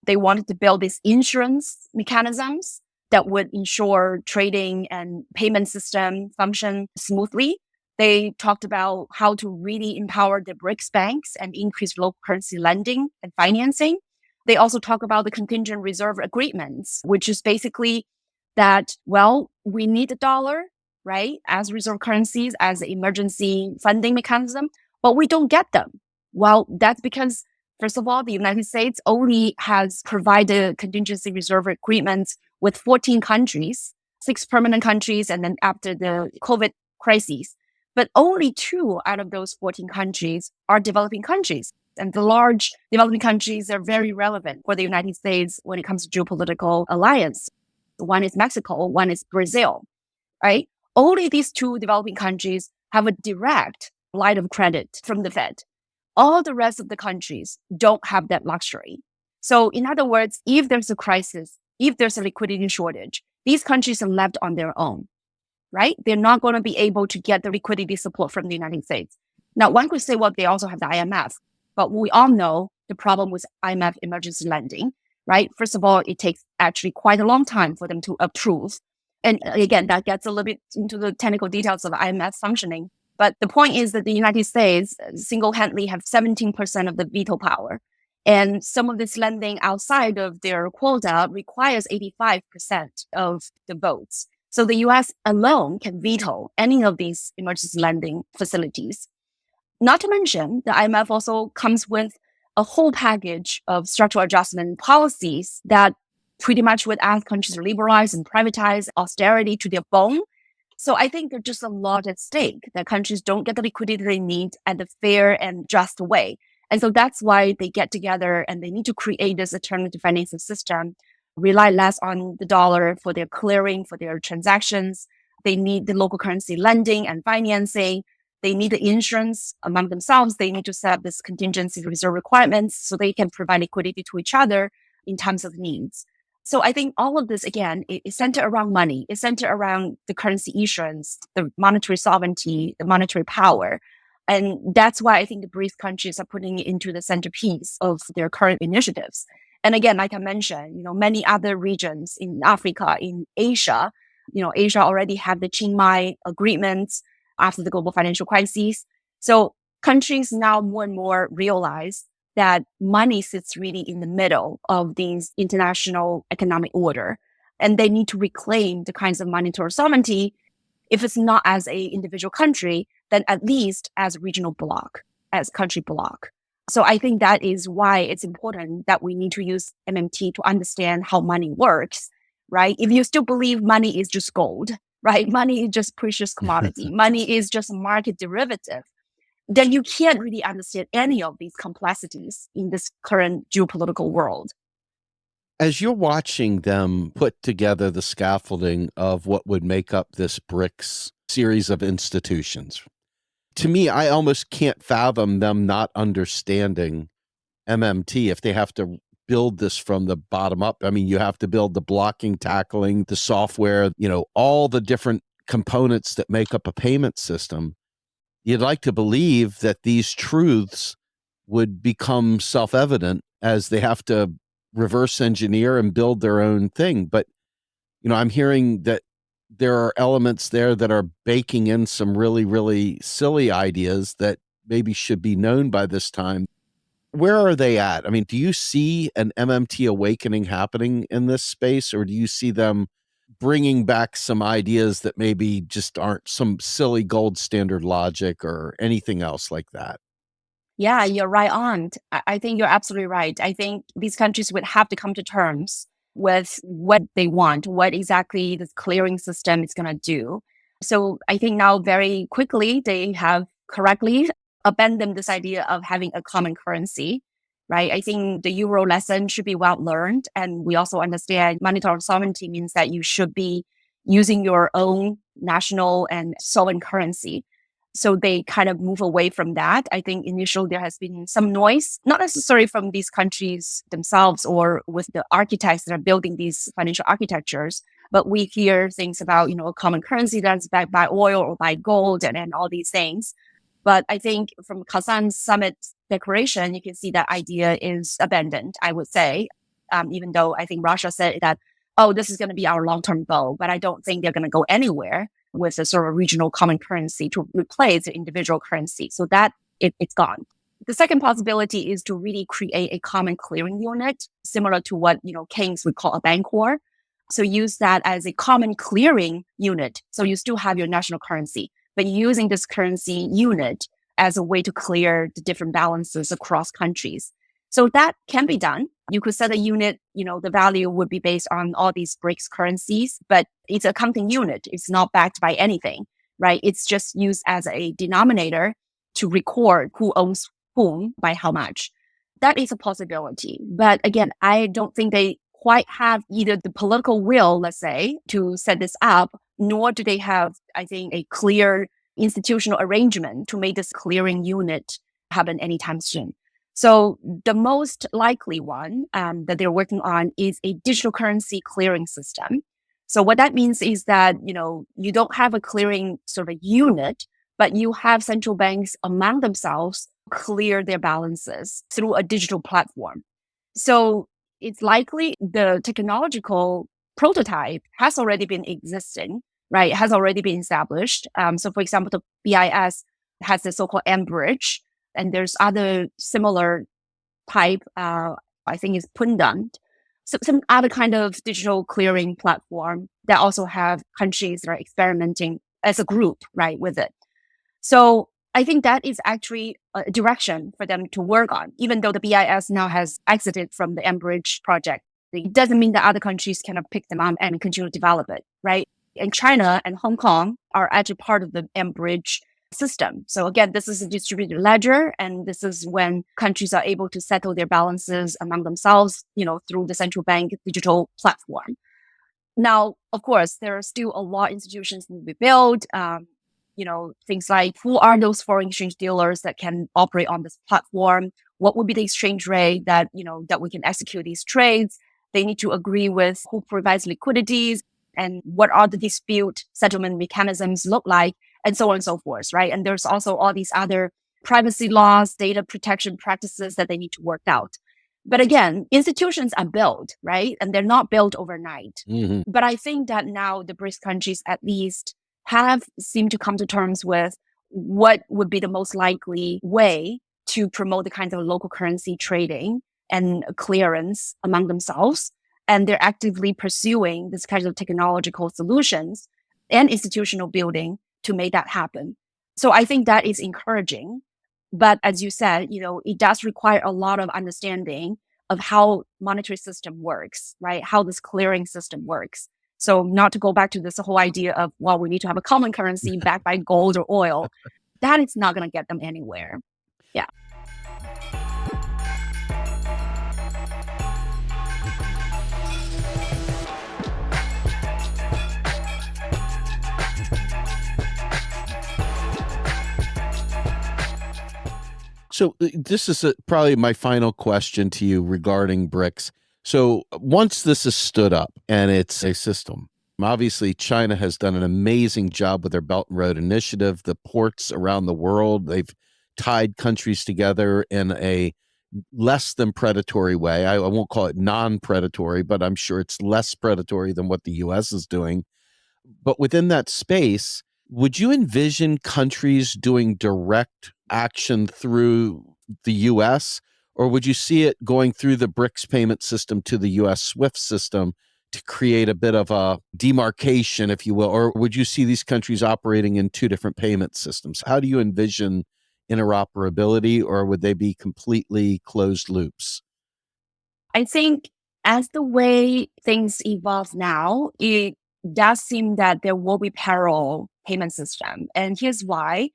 They wanted to build these insurance mechanisms that would ensure trading and payment system function smoothly. They talked about how to really empower the BRICS banks and increase local currency lending and financing. They also talk about the contingent reserve agreements, which is basically that, we need the dollar, right, as reserve currencies, as an emergency funding mechanism, but we don't get them. Well, that's because, first of all, the United States only has provided contingency reserve agreements with 14 countries, 6 permanent countries, and then after the COVID crisis. But only 2 out of those 14 countries are developing countries. And the large developing countries are very relevant for the United States when it comes to geopolitical alliance. One is Mexico, one is Brazil, right? Only these 2 developing countries have a direct line of credit from the Fed. All the rest of the countries don't have that luxury. So in other words, if there's a crisis, if there's a liquidity shortage, these countries are left on their own, right? They're not going to be able to get the liquidity support from the United States. Now, one could say, they also have the IMF. But we all know the problem with IMF emergency lending, right? First of all, it takes actually quite a long time for them to approve. And again, that gets a little bit into the technical details of IMF functioning. But the point is that the United States single-handedly have 17% of the veto power. And some of this lending outside of their quota requires 85% of the votes. So the US alone can veto any of these emergency lending facilities. Not to mention, the IMF also comes with a whole package of structural adjustment policies that pretty much would ask countries to liberalize and privatize austerity to their bone. So I think there's just a lot at stake that countries don't get the liquidity they need at the fair and just way. And so that's why they get together and they need to create this alternative financing system, rely less on the dollar for their clearing, for their transactions. They need the local currency lending and financing. They need the insurance among themselves. They need to set up this contingency reserve requirements so they can provide liquidity to each other in times of needs. So I think all of this, again, is centered around money. It's centered around the currency issuance, the monetary sovereignty, the monetary power. And that's why I think the BRICS countries are putting it into the centerpiece of their current initiatives. And again, like I mentioned, many other regions in Africa, in Asia, Asia already have the Chiang Mai agreements after the global financial crisis. So countries now more and more realize that money sits really in the middle of these international economic order. And they need to reclaim the kinds of monetary sovereignty. If it's not as a individual country, then at least as a regional bloc, as country bloc. So I think that is why it's important that we need to use MMT to understand how money works, right? If you still believe money is just gold, right? Money is just precious commodity. Money is just a market derivative. then you can't really understand any of these complexities in this current geopolitical world.
As you're watching them put together the scaffolding of what would make up this BRICS series of institutions, to me, I almost can't fathom them not understanding MMT if they have to build this from the bottom up. I mean, you have to build the blocking, tackling, the software, all the different components that make up a payment system. You'd like to believe that these truths would become self-evident as they have to reverse engineer and build their own thing. But, I'm hearing that there are elements there that are baking in some really, really silly ideas that maybe should be known by this time. Where are they at? I mean, do you see an MMT awakening happening in this space, or do you see them bringing back some ideas that maybe just aren't some silly gold standard logic or anything else like that?
Yeah, you're right on. I think you're absolutely right. I think these countries would have to come to terms with what they want, what exactly the clearing system is going to do. So I think now very quickly they have correctly abandoned this idea of having a common currency, right? I think the euro lesson should be well learned. And we also understand monetary sovereignty means that you should be using your own national and sovereign currency. So they kind of move away from that. I think initially there has been some noise, not necessarily from these countries themselves or with the architects that are building these financial architectures, but we hear things about, a common currency that's backed by oil or by gold and all these things. But I think from Kazan's summit declaration, you can see that idea is abandoned, I would say, even though I think Russia said that, oh, this is going to be our long-term goal, but I don't think they're going to go anywhere with a sort of regional common currency to replace the individual currency. So that it's gone. The second possibility is to really create a common clearing unit, similar to what, Keynes would call a bancor. So use that as a common clearing unit. So you still have your national currency, but using this currency unit as a way to clear the different balances across countries. So that can be done. You could set a unit, the value would be based on all these BRICS currencies, but it's a counting unit. It's not backed by anything, right? It's just used as a denominator to record who owns whom by how much. That is a possibility. But again, I don't think they quite have either the political will, let's say, to set this up, nor do they have, I think, a clear institutional arrangement to make this clearing unit happen anytime soon. So the most likely one that they're working on is a digital currency clearing system. So what that means is that, you don't have a clearing sort of unit, but you have central banks among themselves clear their balances through a digital platform. So it's likely the technological prototype has already been existing, right? It has already been established. So for example, the BIS has the so-called mBridge, and there's other similar type, I think is Pundant. So some other kind of digital clearing platform that also have countries that are experimenting as a group, right, with it. So I think that is actually a direction for them to work on, even though the BIS now has exited from the mBridge project. It doesn't mean that other countries cannot pick them up and continue to develop it, right? And China and Hong Kong are actually part of the mBridge system. So again, this is a distributed ledger, and this is when countries are able to settle their balances among themselves, through the central bank digital platform. Now, of course, there are still a lot of institutions to be built. Things like who are those foreign exchange dealers that can operate on this platform? What would be the exchange rate that we can execute these trades? They need to agree with who provides liquidities and what are the dispute settlement mechanisms look like, and so on and so forth, right? And there's also all these other privacy laws, data protection practices that they need to work out. But again, institutions are built, right? And they're not built overnight.
Mhm.
But I think that now the BRICS countries at least have seemed to come to terms with what would be the most likely way to promote the kinds of local currency trading and clearance among themselves. And they're actively pursuing this kind of technological solutions and institutional building to make that happen. So I think that is encouraging. But as you said, it does require a lot of understanding of how monetary system works, right? How this clearing system works. So not to go back to this whole idea of, well, we need to have a common currency backed by gold or oil. that is not going to get them anywhere. Yeah.
So this is probably my final question to you regarding BRICS. So once this is stood up and it's a system, obviously China has done an amazing job with their Belt and Road Initiative, the ports around the world. They've tied countries together in a less than predatory way. I won't call it non-predatory, but I'm sure it's less predatory than what the US is doing. But within that space, would you envision countries doing direct action through the US, or would you see it going through the BRICS payment system to the US SWIFT system to create a bit of a demarcation, if you will? Or would you see these countries operating in two different payment systems? How do you envision interoperability, or would they be completely closed loops?
I think as the way things evolve now, it does seem that there will be parallel payment system. And here's why.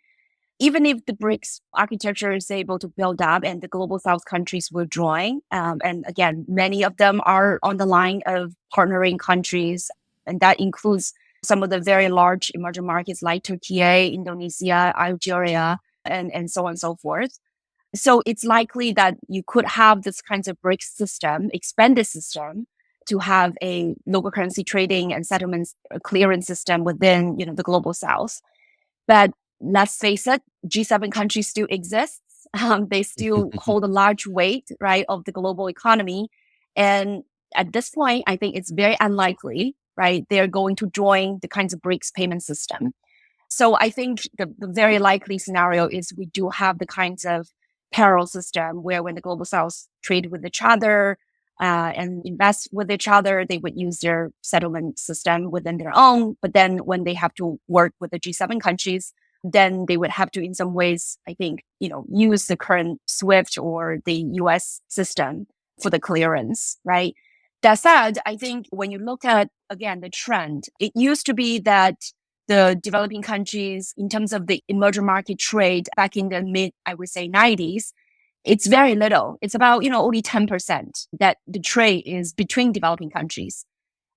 Even if the BRICS architecture is able to build up and the global South countries will join, and again, many of them are on the line of partnering countries, and that includes some of the very large emerging markets like Turkey, Indonesia, Algeria, and so on and so forth. So it's likely that you could have this kinds of BRICS system, expanded system, to have a local currency trading and settlements clearance system within, the global South. But let's face it, G7 countries still exist. They still hold a large weight, right, of the global economy. And at this point, I think it's very unlikely, right, they're going to join the kinds of BRICS payment system. So I think the very likely scenario is we do have the kinds of parallel system where when the global South trade with each other and invest with each other, they would use their settlement system within their own. But then when they have to work with the G7 countries, then they would have to, in some ways, I think, use the current SWIFT or the US system for the clearance, right? That said, I think when you look at, again, the trend, it used to be that the developing countries, in terms of the emerging market trade back in the mid, I would say 90s, it's very little. It's about, only 10% that the trade is between developing countries.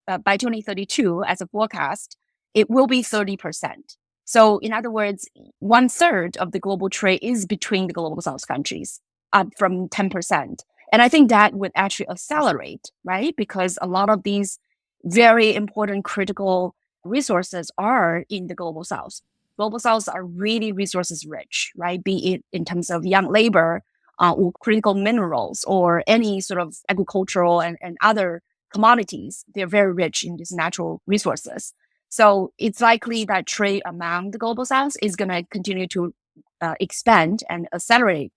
By 2032, as a forecast, it will be 30%. So in other words, 1/3 of the global trade is between the global South countries, up from 10%. And I think that would actually accelerate, right? Because a lot of these very important critical resources are in the global South. Global Souths are really resources rich, right? Be it in terms of young labor, or critical minerals, or any sort of agricultural and other commodities. They're very rich in these natural resources. So it's likely that trade among the global South is going to continue to expand and accelerate.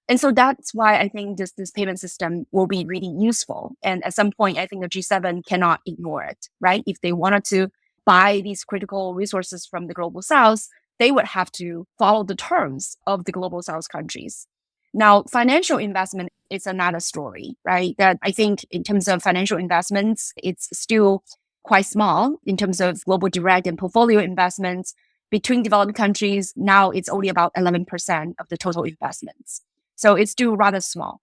And so that's why I think this payment system will be really useful. And at some point, I think the G7 cannot ignore it, right? If they wanted to buy these critical resources from the global South, they would have to follow the terms of the global South countries. Now, financial investment is another story, right? That I think in terms of financial investments, it's still quite small in terms of global direct and portfolio investments between developed countries. Now it's only about 11% of the total investments. So it's still rather small.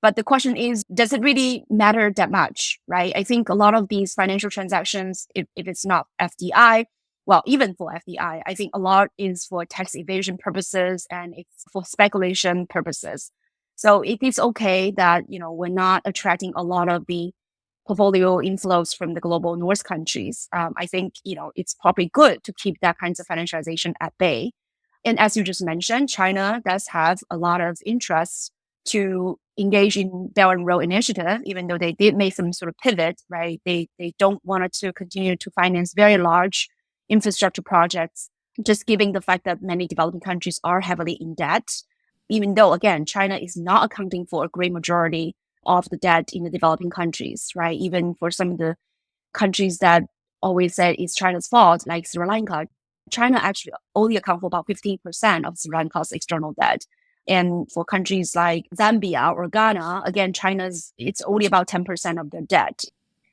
But the question is, does it really matter that much, right? I think a lot of these financial transactions, if it's not FDI, well, even for FDI, I think a lot is for tax evasion purposes and it's for speculation purposes. So it is okay that, we're not attracting a lot of the portfolio inflows from the global North countries. I think, it's probably good to keep that kinds of financialization at bay. And as you just mentioned, China does have a lot of interest to engage in Belt and Road Initiative, even though they did make some sort of pivot, right? They don't want to continue to finance very large infrastructure projects, just given the fact that many developing countries are heavily in debt, even though, again, China is not accounting for a great majority of the debt in the developing countries, right? Even for some of the countries that always say it's China's fault, like Sri Lanka, China actually only accounts for about 15% of Sri Lanka's external debt. And for countries like Zambia or Ghana, again, it's only about 10% of their debt.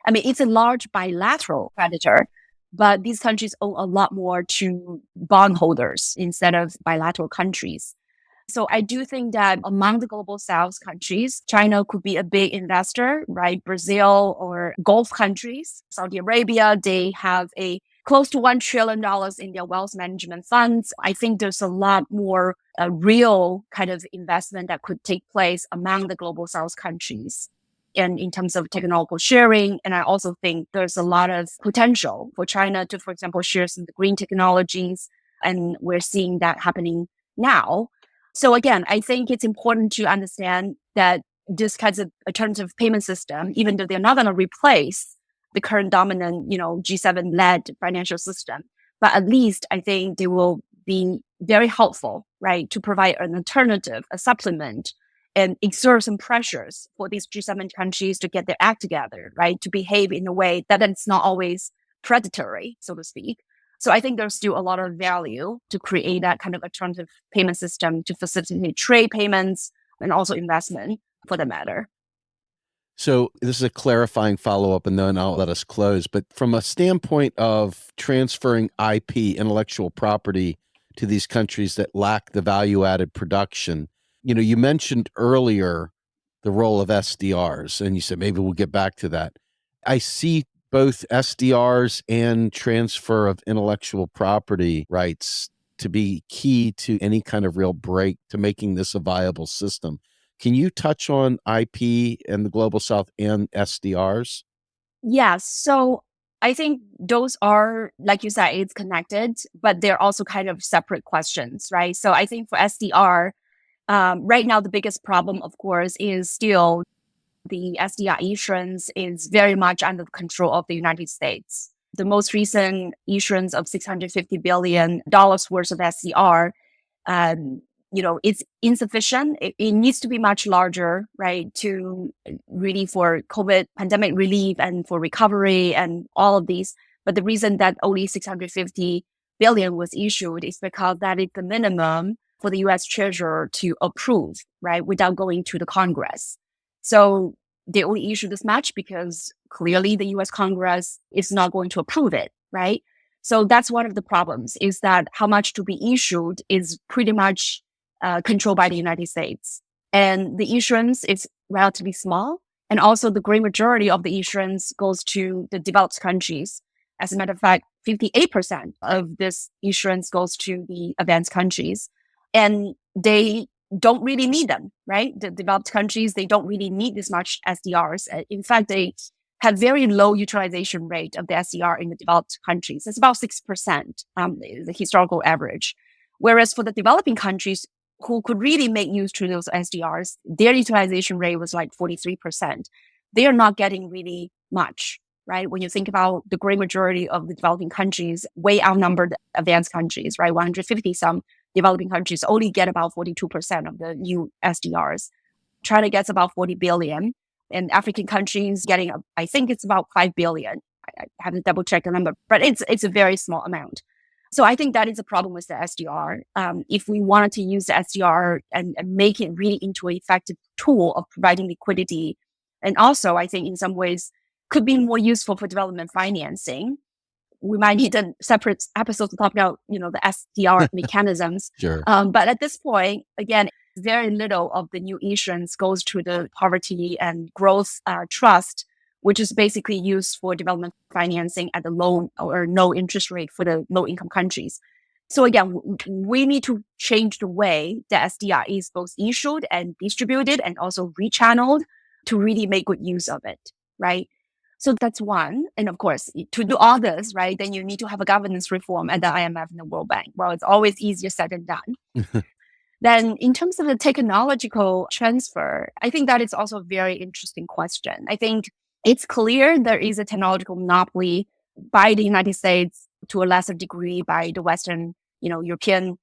I mean, it's a large bilateral creditor. but these countries owe a lot more to bondholders instead of bilateral countries. So I do think that among the global south countries, China could be a big investor, right? Brazil or Gulf countries, Saudi Arabia, they have a close to $1 trillion in their wealth management funds. I think there's a lot more real kind of investment that could take place among the global south countries. And in terms of technological sharing, and I also think there's a lot of potential for China to, for example, share some of the green technologies. And we're seeing that happening now. So again, I think it's important to understand that this kinds of alternative payment system, even though they're not going to replace the current dominant, G7-led financial system, but at least I think they will be very helpful, right, to provide an alternative, a supplement, and exert some pressures for these G7 countries to get their act together, right, to behave in a way that it's not always predatory, so to speak. So I think there's still a lot of value to create that kind of alternative payment system to facilitate trade payments and also investment for the matter.
So this is a clarifying follow-up, and then I'll let us close. But from a standpoint of transferring IP, intellectual property, to these countries that lack the value-added production, you mentioned earlier the role of SDRs, and you said maybe we'll get back to that. I see both SDRs and transfer of intellectual property rights to be key to any kind of real break to making this a viable system. Can you touch on IP and the Global South and SDRs?
Yeah, so I think those are, like you said, it's connected, but they're also kind of separate questions, right? So I think for SDR, right now, the biggest problem, of course, is still the SDR issuance is very much under the control of the United States. The most recent issuance of $650 billion worth of SDR, it's insufficient. It needs to be much larger, right, to really for COVID pandemic relief and for recovery and all of these. But the reason that only 650 billion was issued is because that is the minimum for the U.S. Treasurer to approve, right, without going to the Congress. So they only issue this much because clearly the U.S. Congress is not going to approve it, right? So that's one of the problems, is that how much to be issued is pretty much controlled by the United States. And the issuance is relatively small. And also the great majority of the issuance goes to the developed countries. As a matter of fact, 58% of this issuance goes to the advanced countries. And they don't really need them, right? The developed countries, they don't really need this much SDRs. In fact, they have very low utilization rate of the SDR in the developed countries. It's about 6%, the historical average. Whereas for the developing countries who could really make use to those SDRs, their utilization rate was like 43%. They are not getting really much, right? When you think about the great majority of the developing countries, way outnumbered advanced countries, right? 150 some developing countries only get about 42% of the new SDRs. China gets about 40 billion. And African countries getting, I think it's about 5 billion. I have to double check the number, but it's a very small amount. So I think that is a problem with the SDR. If we wanted to use the SDR and make it really into an effective tool of providing liquidity, and also I think in some ways could be more useful for development financing, we might need a separate episode to talk about, the SDR mechanisms.
Sure.
But at this point, again, very little of the new issuance goes to the poverty and growth trust, which is basically used for development financing at the low or no interest rate for the low income countries. So again, we need to change the way the SDR is both issued and distributed and also rechanneled to really make good use of it, right? So that's one. And of course, to do all this, right, then you need to have a governance reform at the IMF and the World Bank. Well, it's always easier said than done. Then in terms of the technological transfer, I think that is also a very interesting question. I think it's clear there is a technological monopoly by the United States, to a lesser degree by the Western, European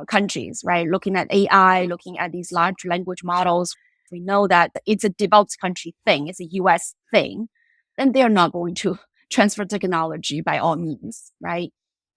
countries, right? Looking at AI, looking at these large language models, we know that it's a developed country thing. It's a US thing. And they're not going to transfer technology by all means, right?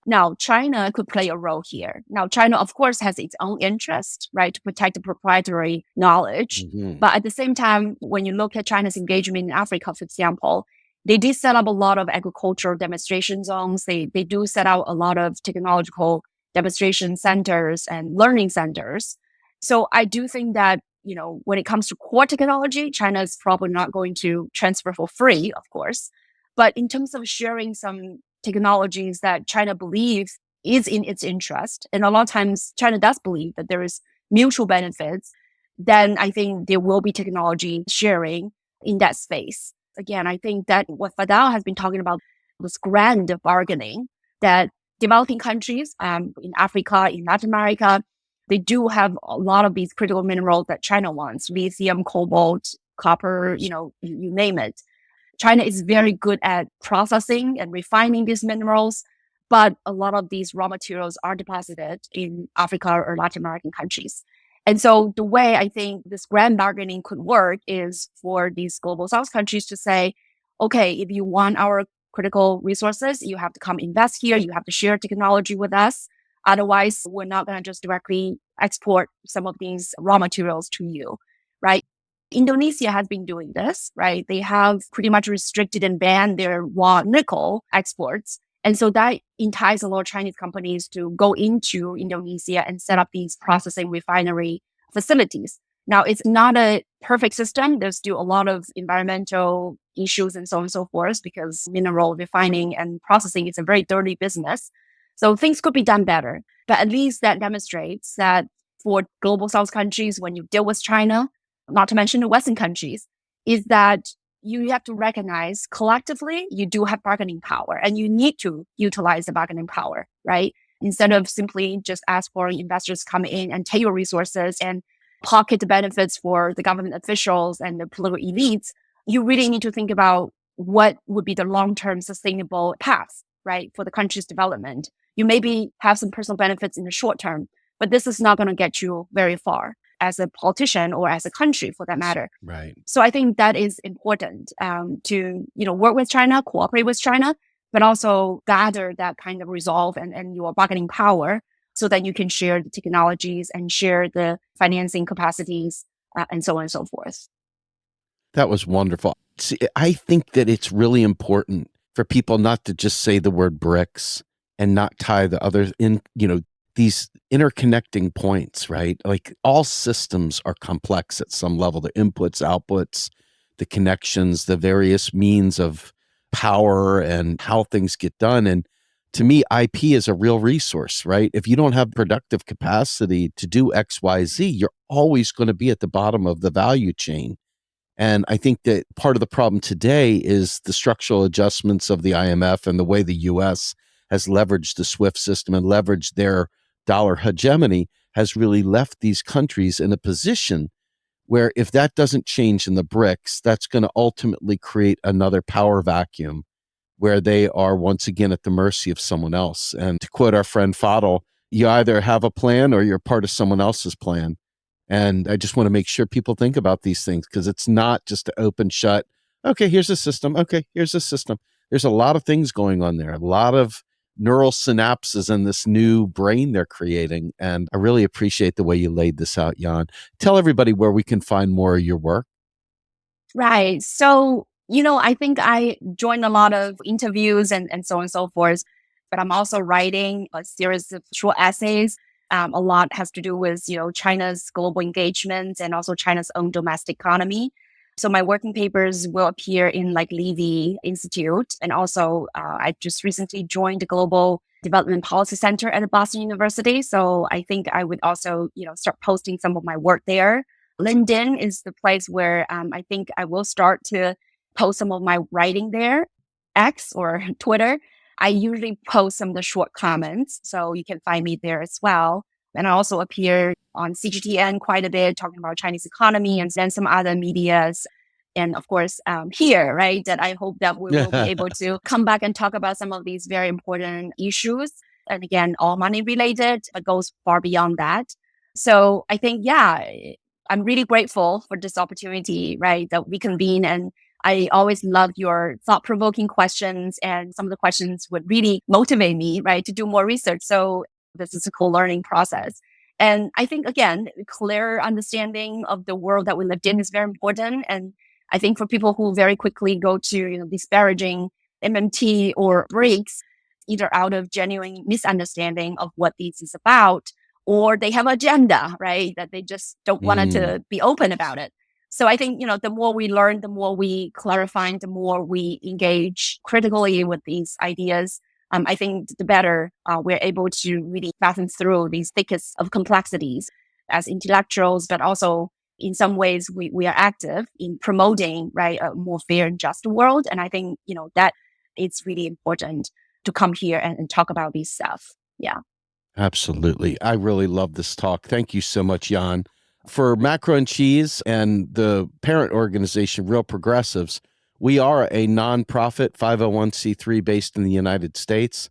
Now, China could play a role here. Now, China, of course, has its own interest, right, to protect the proprietary knowledge.
Mm-hmm.
But at the same time, when you look at China's engagement in Africa, for example, They did set up a lot of agricultural demonstration zones. They do set out a lot of technological demonstration centers and learning centers. So I do think that, when it comes to core technology, China is probably not going to transfer for free, of course. But in terms of sharing some technologies that China believes is in its interest, and a lot of times China does believe that there is mutual benefits, then I think there will be technology sharing in that space. Again, I think that what Fadal has been talking about, this grand bargaining, that developing countries in Africa, in Latin America, they do have a lot of these critical minerals that China wants: lithium, cobalt, copper, you name it. China is very good at processing and refining these minerals, but a lot of these raw materials are deposited in Africa or Latin American countries. And so the way I think this grand bargaining could work is for these global South countries to say, okay, if you want our critical resources, you have to come invest here. You have to share technology with us. Otherwise, we're not going to just directly export some of these raw materials to you, right? Indonesia has been doing this, right? They have pretty much restricted and banned their raw nickel exports. And so that entices a lot of Chinese companies to go into Indonesia and set up these processing refinery facilities. Now, it's not a perfect system. There's still a lot of environmental issues and so on and so forth, because mineral refining and processing is a very dirty business. So things could be done better. But at least that demonstrates that for global South countries, when you deal with China, not to mention the Western countries, is that you have to recognize collectively you do have bargaining power, and you need to utilize the bargaining power, right? Instead of simply just ask foreign investors come in and take your resources and pocket the benefits for the government officials and the political elites, you really need to think about what would be the long-term sustainable path, right, for the country's development. You maybe have some personal benefits in the short term, but this is not going to get you very far as a politician or as a country for that matter.
Right.
So I think that is important to, work with China, cooperate with China, but also gather that kind of resolve and your bargaining power so that you can share the technologies and share the financing capacities and so on and so forth.
That was wonderful. See, I think that it's really important for people not to just say the word BRICS and not tie the others in, these interconnecting points, right? Like all systems are complex at some level, the inputs, outputs, the connections, the various means of power and how things get done. And to me, IP is a real resource, right? If you don't have productive capacity to do X, Y, Z, you're always going to be at the bottom of the value chain. And I think that part of the problem today is the structural adjustments of the IMF and the way the US has leveraged the SWIFT system and leveraged their dollar hegemony has really left these countries in a position where if that doesn't change in the BRICS, that's going to ultimately create another power vacuum where they are once again at the mercy of someone else. And to quote our friend Fadl, you either have a plan or you're part of someone else's plan. And I just want to make sure people think about these things because it's not just an open shut. Okay, here's a system. Okay, here's a system. There's a lot of things going on there, a lot of neural synapses in this new brain they're creating. And I really appreciate the way you laid this out, Yan. Tell everybody where we can find more of your work.
Right. So, I think I joined a lot of interviews and so on and so forth, but I'm also writing a series of short essays. A lot has to do with, China's global engagement and also China's own domestic economy. So my working papers will appear in like Levy Institute. And also I just recently joined the Global Development Policy Center at Boston University. So I think I would also, start posting some of my work there. LinkedIn is the place where I think I will start to post some of my writing there. X or Twitter, I usually post some of the short comments. So you can find me there as well. And I also appear on CGTN quite a bit, talking about Chinese economy and then some other medias. And of course, here, right, that I hope that we will be able to come back and talk about some of these very important issues. And again, all money related, but goes far beyond that. So I think, yeah, I'm really grateful for this opportunity, right, that we convene. And I always love your thought-provoking questions, and some of the questions would really motivate me, right, to do more research. So this is a cool learning process. And I think, again, clear understanding of the world that we lived in is very important. And I think for people who very quickly go to disparaging MMT or BRICS, either out of genuine misunderstanding of what this is about, or they have agenda, right? That they just don't want to be open about it. So I think, the more we learn, the more we clarify, the more we engage critically with these ideas, I think the better we're able to really fathom through these thickets of complexities as intellectuals, but also in some ways we are active in promoting, right, a more fair and just world. And I think, that it's really important to come here and talk about this stuff. Yeah.
Absolutely. I really love this talk. Thank you so much, Yan. For Macro and Cheese and the parent organization, Real Progressives, we are a nonprofit 501c3 based in the United States.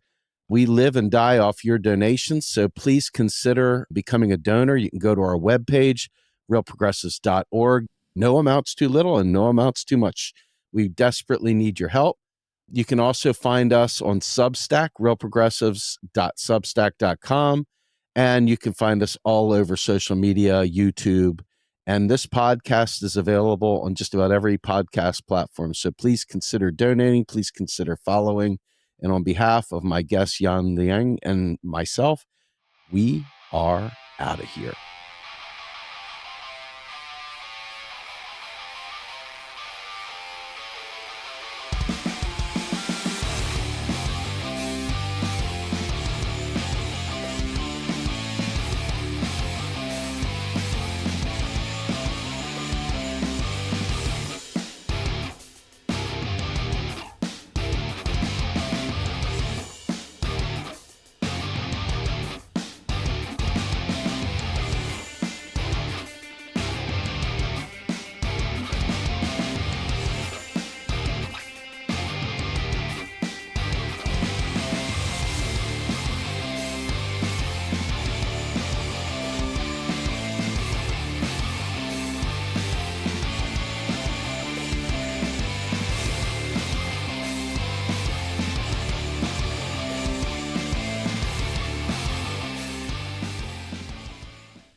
We live and die off your donations, so please consider becoming a donor. You can go to our webpage, realprogressives.org. No amount's too little and no amount's too much. We desperately need your help. You can also find us on Substack, realprogressives.substack.com. And you can find us all over social media, YouTube. And this podcast is available on just about every podcast platform. So please consider donating. Please consider following. And on behalf of my guest, Yan Liang, and myself, we are out of here.